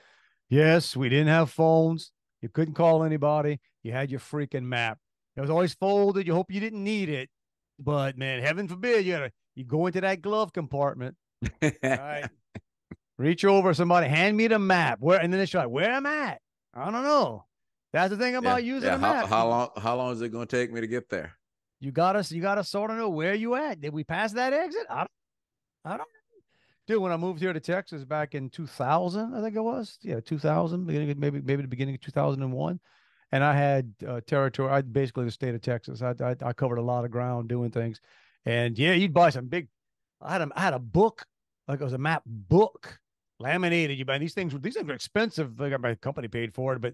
Speaker 3: Yes, we didn't have phones. You couldn't call anybody. You had your freaking map. It was always folded. You hope you didn't need it, but man, heaven forbid you go into that glove compartment. All right, reach over somebody, hand me the map. Where, and then it's like, where am I at? I don't know. That's the thing about using a map.
Speaker 4: How long is it going to take me to get there?
Speaker 3: You gotta sort of know where you at. Did we pass that exit? I don't. Dude, when I moved here to Texas back in 2000, I think it was, 2000, maybe the beginning of 2001, and I had territory. I basically the state of Texas. I covered a lot of ground doing things, and you'd buy some big. I had a book, like it was a map book, laminated. You buy these things. These things are expensive. Like my company paid for it, but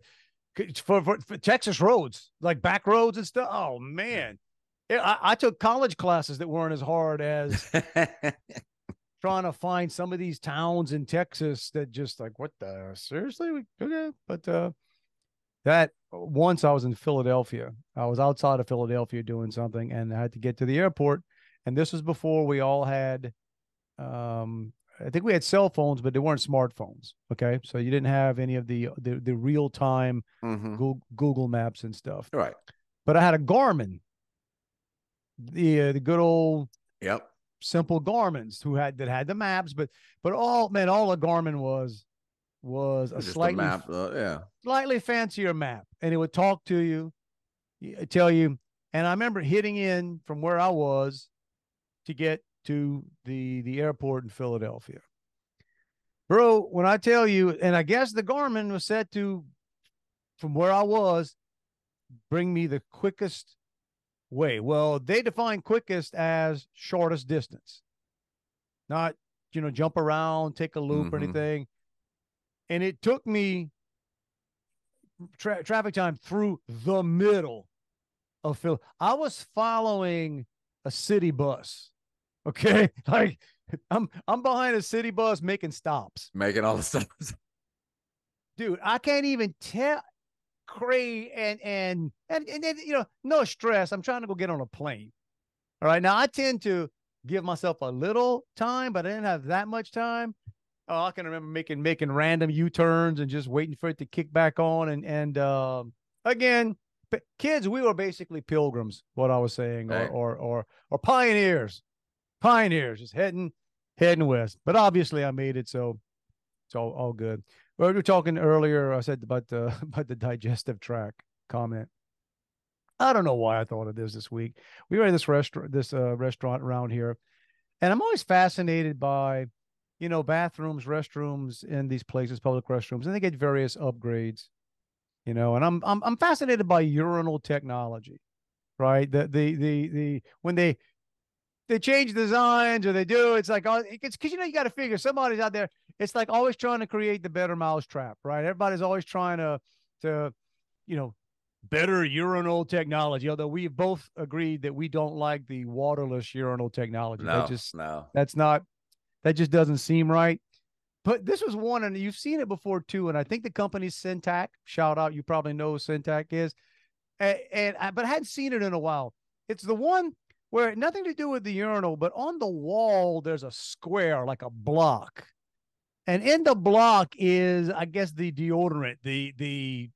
Speaker 3: for Texas roads, like back roads and stuff. Oh man. I took college classes that weren't as hard as trying to find some of these towns in Texas that just like, what the, seriously? Okay. But that once I was in Philadelphia, I was outside of Philadelphia doing something, and I had to get to the airport. And this was before we all had, I think we had cell phones, but they weren't smartphones. Okay. So you didn't have any of the real time Google Maps and stuff.
Speaker 4: Right.
Speaker 3: But I had a Garmin. The good old simple Garmins that had the maps, but all the Garmin was a slightly fancier map, and it would talk to you, tell you. And I remember hitting in from where I was to get to the airport in Philadelphia, bro. When I tell you, and I guess the Garmin was set to, from where I was, bring me the quickest way. Well, they define quickest as shortest distance, not jump around, take a loop or anything. And it took me traffic time through the middle of Phil. I was following a city bus. Okay, like I'm behind a city bus making stops,
Speaker 4: making all the stops.
Speaker 3: Dude, I can't even tell. Cray and no stress. I'm trying to go get on a plane. All right. Now I tend to give myself a little time, but I didn't have that much time. Oh, I can remember making random U-turns and just waiting for it to kick back on. And again, kids, we were basically pilgrims, what I was saying,
Speaker 4: right.
Speaker 3: or pioneers, just heading west. But obviously I made it. So it's all good. We were talking earlier. I said about the digestive tract comment. I don't know why I thought of this week. We were at this restaurant around here, and I'm always fascinated by, bathrooms, restrooms in these places, public restrooms, and they get various upgrades, and I'm fascinated by urinal technology, right? The when they change designs or they do, it's like, it's because you got to figure somebody's out there. It's like always trying to create the better mousetrap, right? Everybody's always trying to better urinal technology. Although we've both agreed that we don't like the waterless urinal technology.
Speaker 4: No,
Speaker 3: that just doesn't seem right. But this was one, and you've seen it before too. And I think the company's Syntac. Shout out, you probably know who Syntac is. But I hadn't seen it in a while. It's the one where nothing to do with the urinal, but on the wall there's a square, like a block. And in the block is, I guess, the deodorant, the
Speaker 4: the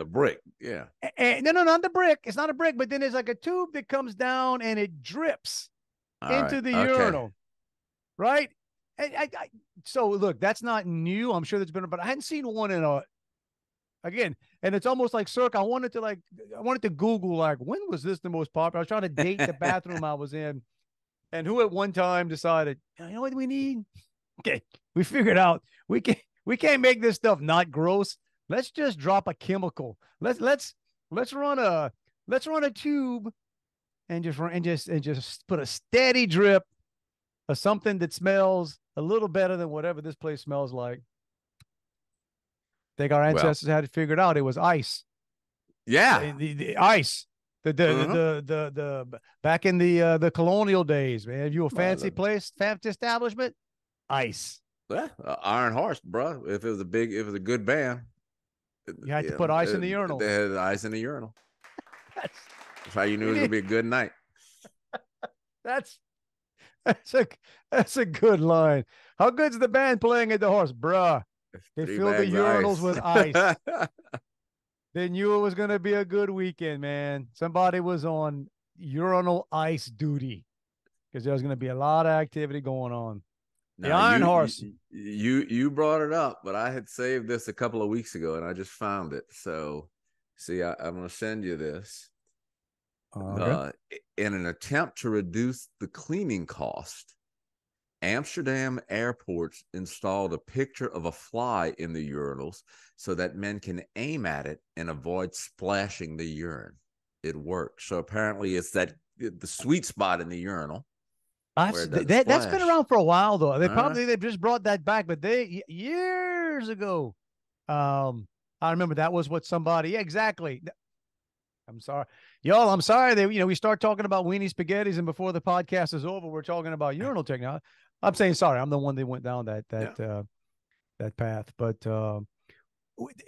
Speaker 4: brick. Yeah.
Speaker 3: And, no, not the brick. It's not a brick, but then there's like a tube that comes down and it drips into the urinal. Right? So look, that's not new. I'm sure there's been, but I hadn't seen one again, and it's almost like Cirque. I wanted to Google, like, when was this the most popular? I was trying to date the bathroom I was in, and who at one time decided, you know what we need? Okay, we figured out we can't make this stuff not gross. Let's just drop a chemical. Let's run a tube and just put a steady drip of something that smells a little better than whatever this place smells like. I think our ancestors had it figured out. It was ice.
Speaker 4: Yeah,
Speaker 3: the ice. The back in the colonial days, man. If you a fancy place, fancy establishment, ice.
Speaker 4: Yeah, Iron Horse, bro. If it was a good band,
Speaker 3: You had to put ice in the urinal.
Speaker 4: They had ice in the urinal.
Speaker 3: That's
Speaker 4: That's how you knew it was gonna be a good night.
Speaker 3: that's that's a that's a good line. How good's the band playing at the Horse, bruh? They
Speaker 4: 3
Speaker 3: filled the
Speaker 4: bags of
Speaker 3: urinals
Speaker 4: ice.
Speaker 3: with ice. They knew it was going to be a good weekend, man. Somebody was on urinal ice duty because there was going to be a lot of activity going on. The
Speaker 4: Now
Speaker 3: Iron Horse.
Speaker 4: you brought it up, but I had saved this a couple of weeks ago and I just found it. So, see, I'm going to send you this.
Speaker 3: Okay.
Speaker 4: In an attempt to reduce the cleaning cost, Amsterdam airports installed a picture of a fly in the urinals so that men can aim at it and avoid splashing the urine. It works. So apparently it's the sweet spot in the urinal.
Speaker 3: That's been around for a while though. They just brought that back, but they years ago. I remember that was what somebody, yeah, exactly. I'm sorry, y'all. I'm sorry. We start talking about weenie spaghettis, and before the podcast is over, we're talking about urinal technology. I'm saying sorry. I'm the one that went down that path. But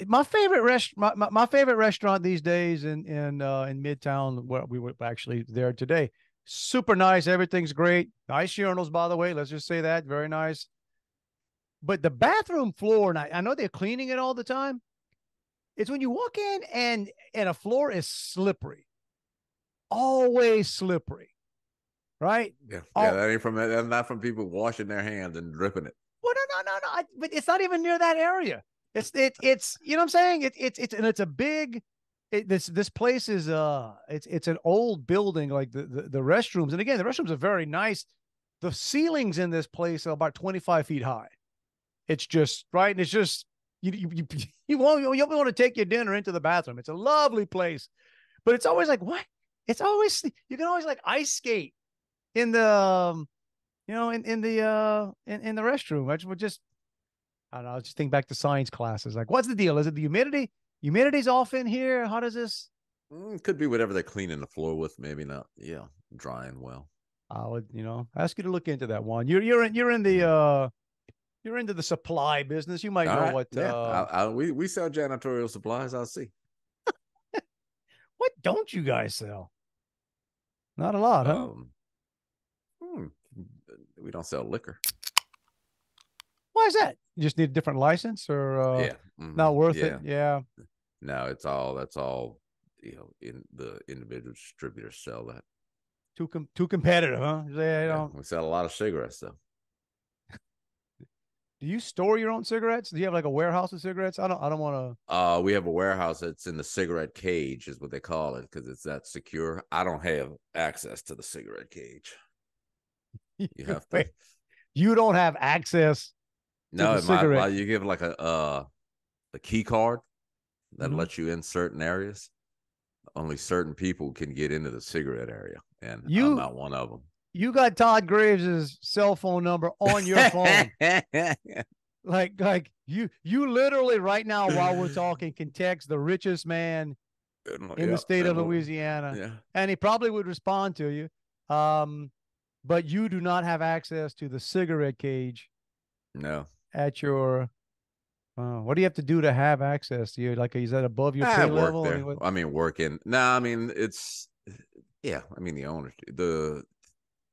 Speaker 3: my favorite my favorite restaurant these days in Midtown, where we were actually there today. Super nice. Everything's great. Nice urinals, by the way. Let's just say that. Very nice. But the bathroom floor, and I know they're cleaning it all the time. It's when you walk in and a floor is slippery. Always slippery. Right?
Speaker 4: Yeah. That's not from people washing their hands and dripping it.
Speaker 3: Well, no. But it's not even near that area. It's you know what I'm saying? It's a big. This place is it's an old building, like the restrooms, and again the restrooms are very nice. The ceilings in this place are about 25 feet high. It's just right, and it's just you want to take your dinner into the bathroom. It's a lovely place, but it's always like what? It's always you can always like ice skate in the in the restroom. I don't know. I just think back to science classes. Like, what's the deal? Is it the humidity? Humidity's off in here. How does this?
Speaker 4: Could be whatever they're cleaning the floor with. Maybe not. Yeah, drying well.
Speaker 3: I would, ask you to look into that one. You're in the you're into the supply business. You might know
Speaker 4: right.
Speaker 3: what.
Speaker 4: Yeah, we sell janitorial supplies. I'll see.
Speaker 3: What don't you guys sell? Not a lot, huh?
Speaker 4: We don't sell liquor.
Speaker 3: Why is that? You just need a different license, or not worth it? Yeah.
Speaker 4: No, that's all. In the individual distributors sell that.
Speaker 3: Too competitive, huh?
Speaker 4: We sell a lot of cigarettes, though.
Speaker 3: Do you store your own cigarettes? Do you have like a warehouse of cigarettes? I don't want
Speaker 4: to. We have a warehouse that's in the cigarette cage, is what they call it, because it's that secure. I don't have access to the cigarette cage. You have to.
Speaker 3: You don't have access.
Speaker 4: No, you give like a key card that lets you in certain areas. Only certain people can get into the cigarette area, and I'm not one of them.
Speaker 3: You got Todd Graves' cell phone number on your phone. like you literally right now while we're talking can text the richest man in the state of Louisiana, and he probably would respond to you. But you do not have access to the cigarette cage.
Speaker 4: No.
Speaker 3: At your, what do you have to do to have access to you? Like, is that above your pay level?
Speaker 4: There. I mean, working. No, I mean it's the owner.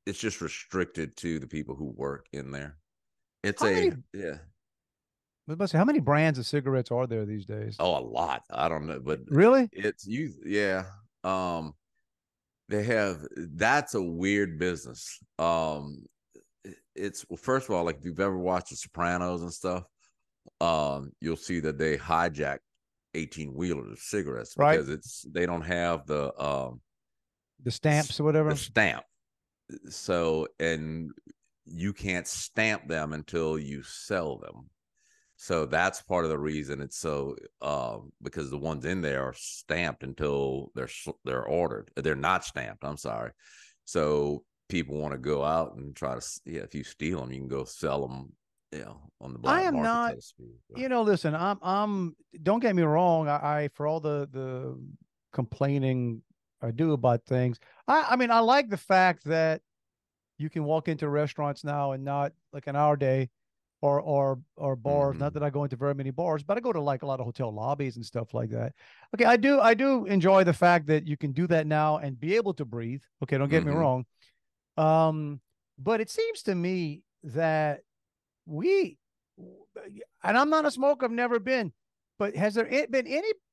Speaker 4: It's just restricted to the people who work in there. It's
Speaker 3: I was about to say, how many brands of cigarettes are there these days?
Speaker 4: Oh, a lot. I don't know, but
Speaker 3: really,
Speaker 4: it's you. Yeah. That's a weird business. It's first of all, like if you've ever watched The Sopranos and stuff, you'll see that they hijack 18-wheelers of cigarettes because they don't have the
Speaker 3: stamps or whatever.
Speaker 4: The stamp. So, and you can't stamp them until you sell them. So that's part of the reason it's so because the ones in there are stamped until they're ordered. They're not stamped. I'm sorry. So people want to go out and try to if you steal them, you can go sell them. On the black market. I am not.
Speaker 3: Listen. I'm. Don't get me wrong. I for all the complaining I do about things. I mean, I like the fact that you can walk into restaurants now and not like in our day, or bars. Not that I go into very many bars, but I go to like a lot of hotel lobbies and stuff like that. Okay, I do enjoy the fact that you can do that now and be able to breathe. Okay, don't get me wrong. But it seems to me that we, and I'm not a smoker, I've never been, but has there been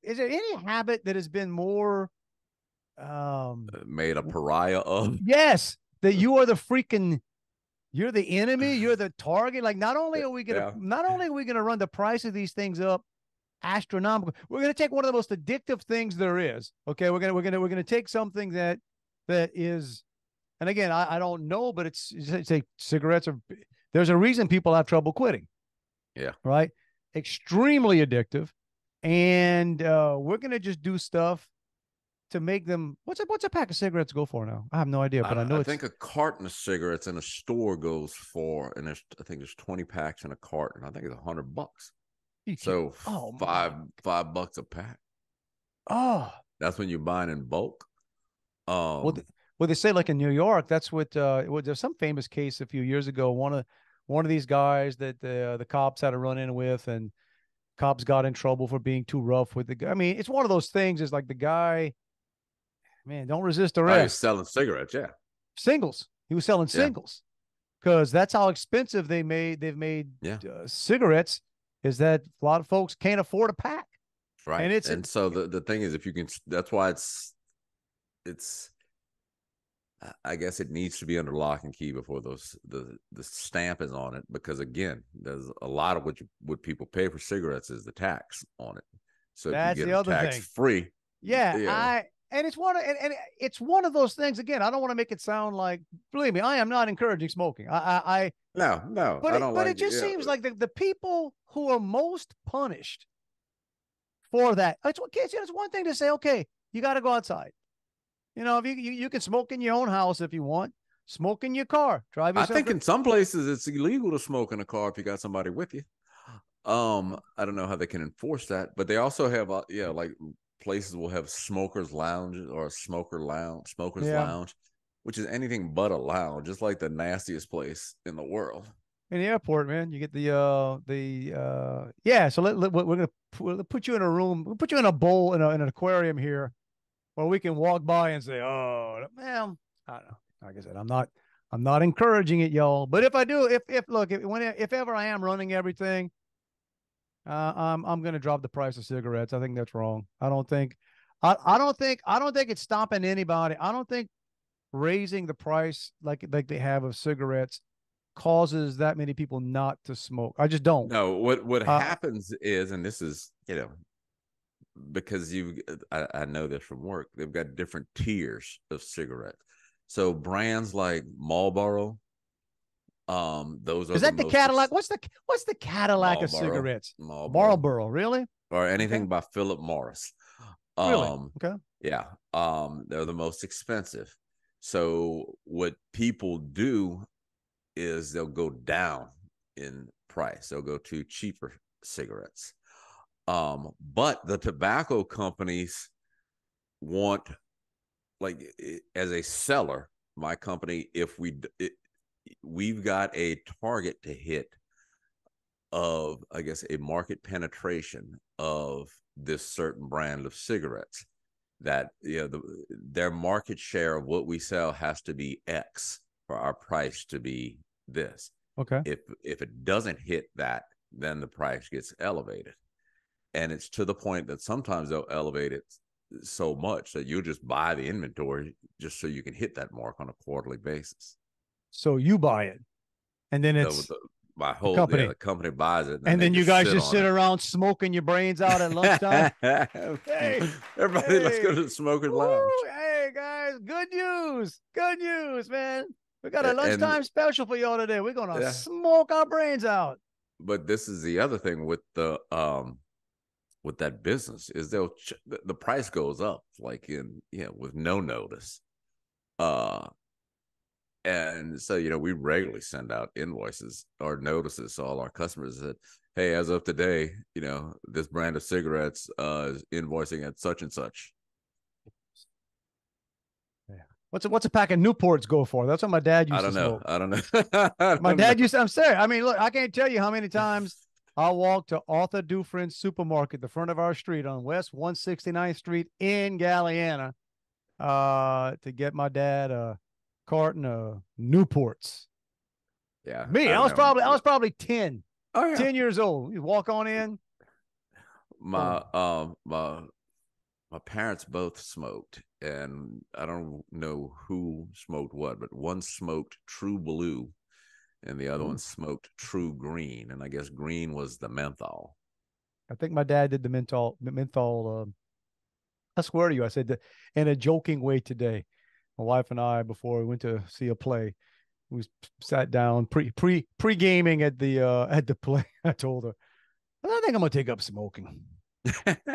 Speaker 3: is there any habit that has been more
Speaker 4: made a pariah of?
Speaker 3: yes, that you are the freaking, you're the enemy, you're the target. Like not only are we gonna run the price of these things up astronomical, we're gonna take one of the most addictive things there is. Okay, we're gonna take something that is, and again, I don't know, but it's like cigarettes are, there's a reason people have trouble quitting.
Speaker 4: Yeah.
Speaker 3: Right. Extremely addictive. And we're going to just do stuff to make them. What's a pack of cigarettes go for now? I have no idea, but I know
Speaker 4: I think a carton of cigarettes in a store goes for, and I think there's 20 packs in a carton. I think it's $100. So $5 a pack.
Speaker 3: Oh,
Speaker 4: that's when you're buying in bulk.
Speaker 3: Well, they say like in New York, that's what. There's some famous case a few years ago. One of these guys that the cops had a run in with, and cops got in trouble for being too rough with the guy. I mean, it's one of those things. It's like the guy, man, don't resist arrest.
Speaker 4: He's selling cigarettes, yeah.
Speaker 3: Singles. He was selling singles because that's how expensive they've made cigarettes. Is that a lot of folks can't afford a pack,
Speaker 4: right? And so the thing is, if you can, that's why it's. I guess it needs to be under lock and key before the stamp is on it, because again, there's a lot of what people pay for cigarettes is the tax on it. So
Speaker 3: that's
Speaker 4: if you
Speaker 3: the
Speaker 4: get
Speaker 3: other
Speaker 4: tax
Speaker 3: thing.
Speaker 4: free,
Speaker 3: and it's one of those things. Again, I don't want to make it sound like, believe me, I am not encouraging smoking.
Speaker 4: No, I don't.
Speaker 3: But it just seems like the people who are most punished for that. It's one thing to say, okay, you got to go outside. You know, if you can smoke in your own house if you want, smoke in your car, drive yourself.
Speaker 4: I think in some places it's illegal to smoke in a car if you got somebody with you. I don't know how they can enforce that, but they also have like places will have smokers lounge or a smokers lounge, which is anything but a lounge. It's like the nastiest place in the world.
Speaker 3: In the airport, man, you get So we'll put you in a room. We'll put you in a bowl in an aquarium here, where we can walk by and say, "Oh, man, I don't know." Like I said, I'm not encouraging it, y'all. But if I do, if ever I am running everything, I'm going to drop the price of cigarettes. I think that's wrong. I don't think it's stopping anybody. I don't think raising the price like they have of cigarettes causes that many people not to smoke. I just don't.
Speaker 4: No, what happens is, and this is, because I know this from work, they've got different tiers of cigarettes. So brands like Marlboro, those are
Speaker 3: the Cadillac. What's the Cadillac Marlboro, of cigarettes? Marlboro, really?
Speaker 4: Or anything by Philip Morris.
Speaker 3: Really? Okay.
Speaker 4: Yeah. They're the most expensive. So what people do is they'll go down in price. They'll go to cheaper cigarettes. But the tobacco companies want, like, as a seller, my company, if we've got a target to hit of, I guess, a market penetration of this certain brand of cigarettes, that their market share of what we sell has to be X for our price to be this.
Speaker 3: Okay.
Speaker 4: If it doesn't hit that, then the price gets elevated. And it's to the point that sometimes they'll elevate it so much that you'll just buy the inventory just so you can hit that mark on a quarterly basis.
Speaker 3: So you buy it, and then it's
Speaker 4: my whole
Speaker 3: company.
Speaker 4: The company buys it,
Speaker 3: and then you guys just sit around smoking your brains out at lunchtime.
Speaker 4: Hey, everybody, let's go to the smoker's lounge.
Speaker 3: Hey guys, good news, man. We got a lunchtime special for y'all today. We're gonna smoke our brains out.
Speaker 4: But this is the other thing with the with that business is the price goes up like with no notice. And so, we regularly send out invoices or notices to all our customers that, hey, as of today, this brand of cigarettes is invoicing at such and such.
Speaker 3: Yeah. What's a pack of Newports go for? That's what my dad used to smoke.
Speaker 4: I don't know.
Speaker 3: My dad used to, I'm serious. I mean, look, I can't tell you how many times I walked to Arthur Dufresne's supermarket, the front of our street on West 169th Street in Galliana, to get my dad a carton of Newports.
Speaker 4: Yeah.
Speaker 3: Me, I was probably 10.
Speaker 4: Oh, yeah.
Speaker 3: 10 years old. You walk on in.
Speaker 4: My parents both smoked, and I don't know who smoked what, but one smoked True Blue and the other one smoked True Green, and I guess green was the menthol.
Speaker 3: I think my dad did the menthol. I swear to you, I said that in a joking way today. My wife and I, before we went to see a play, we sat down pre-gaming at the play. I told her, I think I'm gonna take up smoking.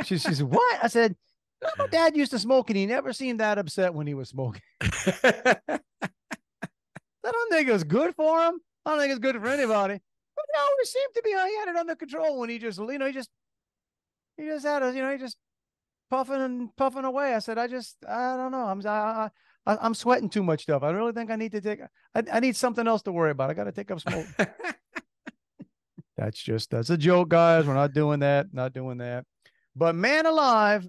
Speaker 3: She said, what? I said, no, my dad used to smoke and he never seemed that upset when he was smoking. I don't think it's good for him. I don't think it's good for anybody. But no, it seemed to be, he had it under control when he just had he just puffing away. I said, I don't know. I'm sweating too much stuff. I really think I need to I need something else to worry about. I got to take up smoke. That's a joke, guys. We're not doing that. Not doing that. But man alive,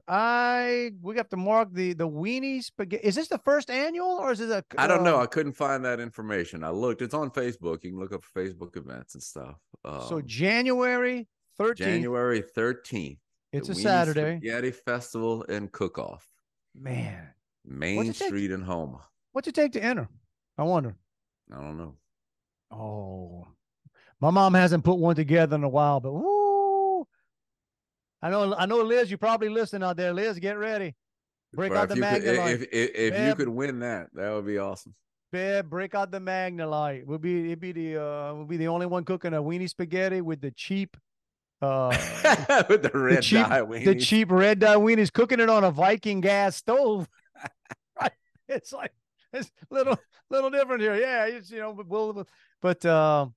Speaker 3: we got to mark the Weenie Spaghetti. Is this the first annual or is it
Speaker 4: I don't know. I couldn't find that information. I looked. It's on Facebook. You can look up Facebook events and stuff.
Speaker 3: So January 13th.
Speaker 4: January 13th.
Speaker 3: It's a
Speaker 4: Weenie
Speaker 3: Saturday.
Speaker 4: Spaghetti Festival and Cook-off.
Speaker 3: Man.
Speaker 4: Main Street in Houma.
Speaker 3: What's it take to enter? I wonder.
Speaker 4: I don't know.
Speaker 3: Oh. My mom hasn't put one together in a while, but woo. I know, Liz, you probably listen out there. Liz, get ready. Break out the Magnalite.
Speaker 4: If you could win that would be awesome.
Speaker 3: Babe, break out the Magnalite. We'll be the only one cooking a weenie spaghetti with the cheap
Speaker 4: with the red dye weenies.
Speaker 3: The cheap red dye weenies, cooking it on a Viking gas stove. Right. It's like it's little different here. Yeah, it's but oh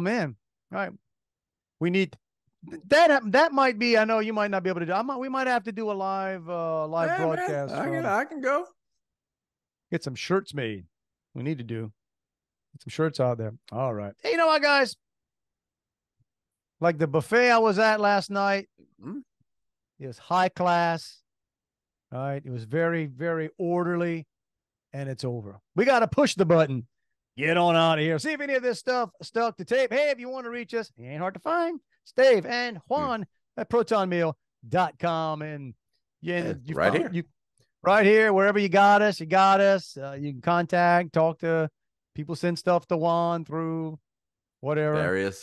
Speaker 3: man. All right. We need that might be, I know you might not be able to do. We might have to do a live broadcast.
Speaker 4: Man, I can go.
Speaker 3: Get some shirts made. We need to get some shirts out there. All right. Hey, you know what, guys? Like the buffet I was at last night, it was high class. All right. It was very, very orderly, and it's over. We got to push the button. Get on out of here. See if any of this stuff stuck to tape. Hey, if you want to reach us, it ain't hard to find. It's Dave and Juan at protonmeal.com. And right here, wherever you got us, you can contact, talk to people, send stuff to Juan through whatever.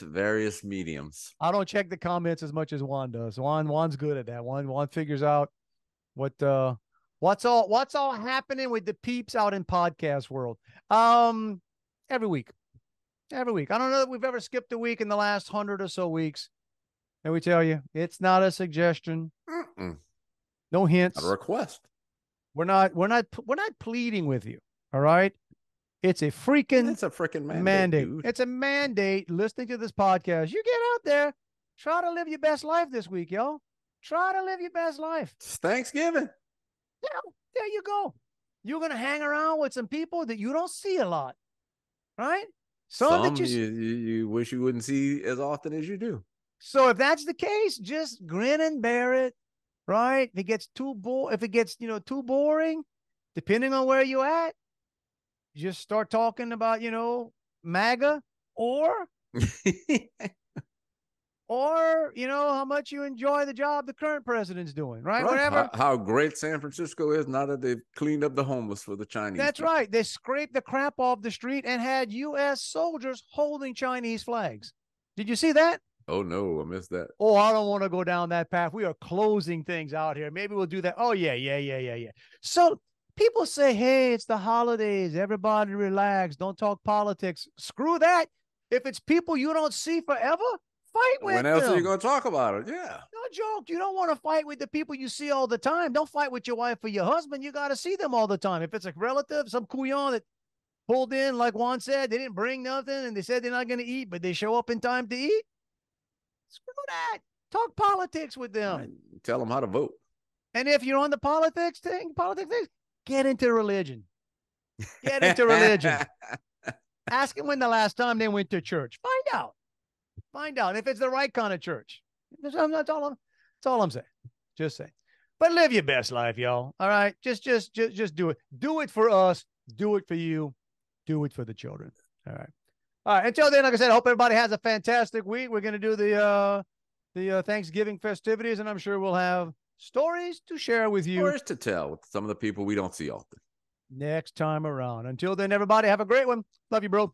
Speaker 4: Various mediums.
Speaker 3: I don't check the comments as much as Juan does. Juan's good at that. Juan figures out what's all happening with the peeps out in podcast world. Every week. I don't know that we've ever skipped a week in the last 100 or so weeks. And we tell you, it's not a suggestion. No hints.
Speaker 4: Not a request.
Speaker 3: We're not pleading with you. All right. It's a freaking mandate.
Speaker 4: Dude.
Speaker 3: It's a mandate. Listening to this podcast, you get out there, try to live your best life this week, y'all. Try to live your best life.
Speaker 4: It's Thanksgiving.
Speaker 3: Yeah, there you go. You're gonna hang around with some people that you don't see a lot, right?
Speaker 4: Some that you wish you wouldn't see as often as you do.
Speaker 3: So if that's the case, just grin and bear it, right? If it gets too boring, depending on where you're at, just start talking about, MAGA or how much you enjoy the job the current president's doing, right? Whatever.
Speaker 4: How great San Francisco is now that they've cleaned up the homeless for the Chinese.
Speaker 3: That's people. Right. They scraped the crap off the street and had U.S. soldiers holding Chinese flags. Did you see that?
Speaker 4: Oh, no, I missed that.
Speaker 3: Oh, I don't want to go down that path. We are closing things out here. Maybe we'll do that. Oh, yeah. So people say, hey, it's the holidays. Everybody relax. Don't talk politics. Screw that. If it's people you don't see forever, fight with them.
Speaker 4: When else are you going to talk about it? Yeah.
Speaker 3: No joke. You don't want to fight with the people you see all the time. Don't fight with your wife or your husband. You got to see them all the time. If it's a relative, some couillon that pulled in, like Juan said, they didn't bring nothing and they said they're not going to eat, but they show up in time to eat. Screw that. Talk politics with them.
Speaker 4: Right. Tell them how to vote.
Speaker 3: And if you're on the politics thing, get into religion. Get into religion. Ask them when the last time they went to church. Find out. Find out if it's the right kind of church. That's all I'm saying. Just saying. But live your best life, y'all. All right. Just do it. Do it for us. Do it for you. Do it for the children. All right. All right. Until then, like I said, I hope everybody has a fantastic week. We're going to do the Thanksgiving festivities, and I'm sure we'll have stories to share with you.
Speaker 4: Stories to tell with some of the people we don't see often.
Speaker 3: Next time around. Until then, everybody, have a great one. Love you, bro.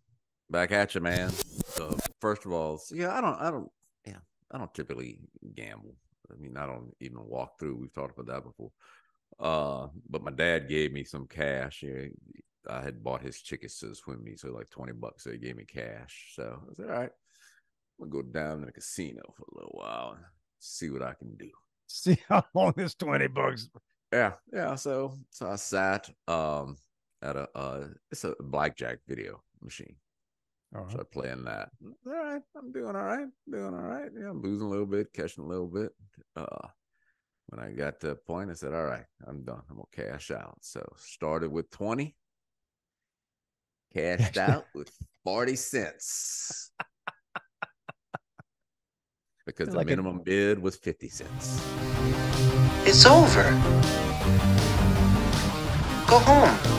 Speaker 4: Back at you, man. So first of all, I don't typically gamble. I mean, I don't even walk through. We've talked about that before. But my dad gave me some cash. I had bought his tickets to the swim meet, so like $20. So he gave me cash. So I said, all right, I'm gonna go down to the casino for a little while and see what I can do.
Speaker 3: See how long this $20.
Speaker 4: Yeah. So I sat at it's a blackjack video machine.
Speaker 3: All right.
Speaker 4: So playing that. All right, I'm doing all right. Yeah, I'm losing a little bit, catching a little bit. When I got to a point, I said, all right, I'm done. I'm gonna cash out. So started with 20, cashed out with 40 cents. Because the minimum bid was 50 cents.
Speaker 5: It's over. Go home.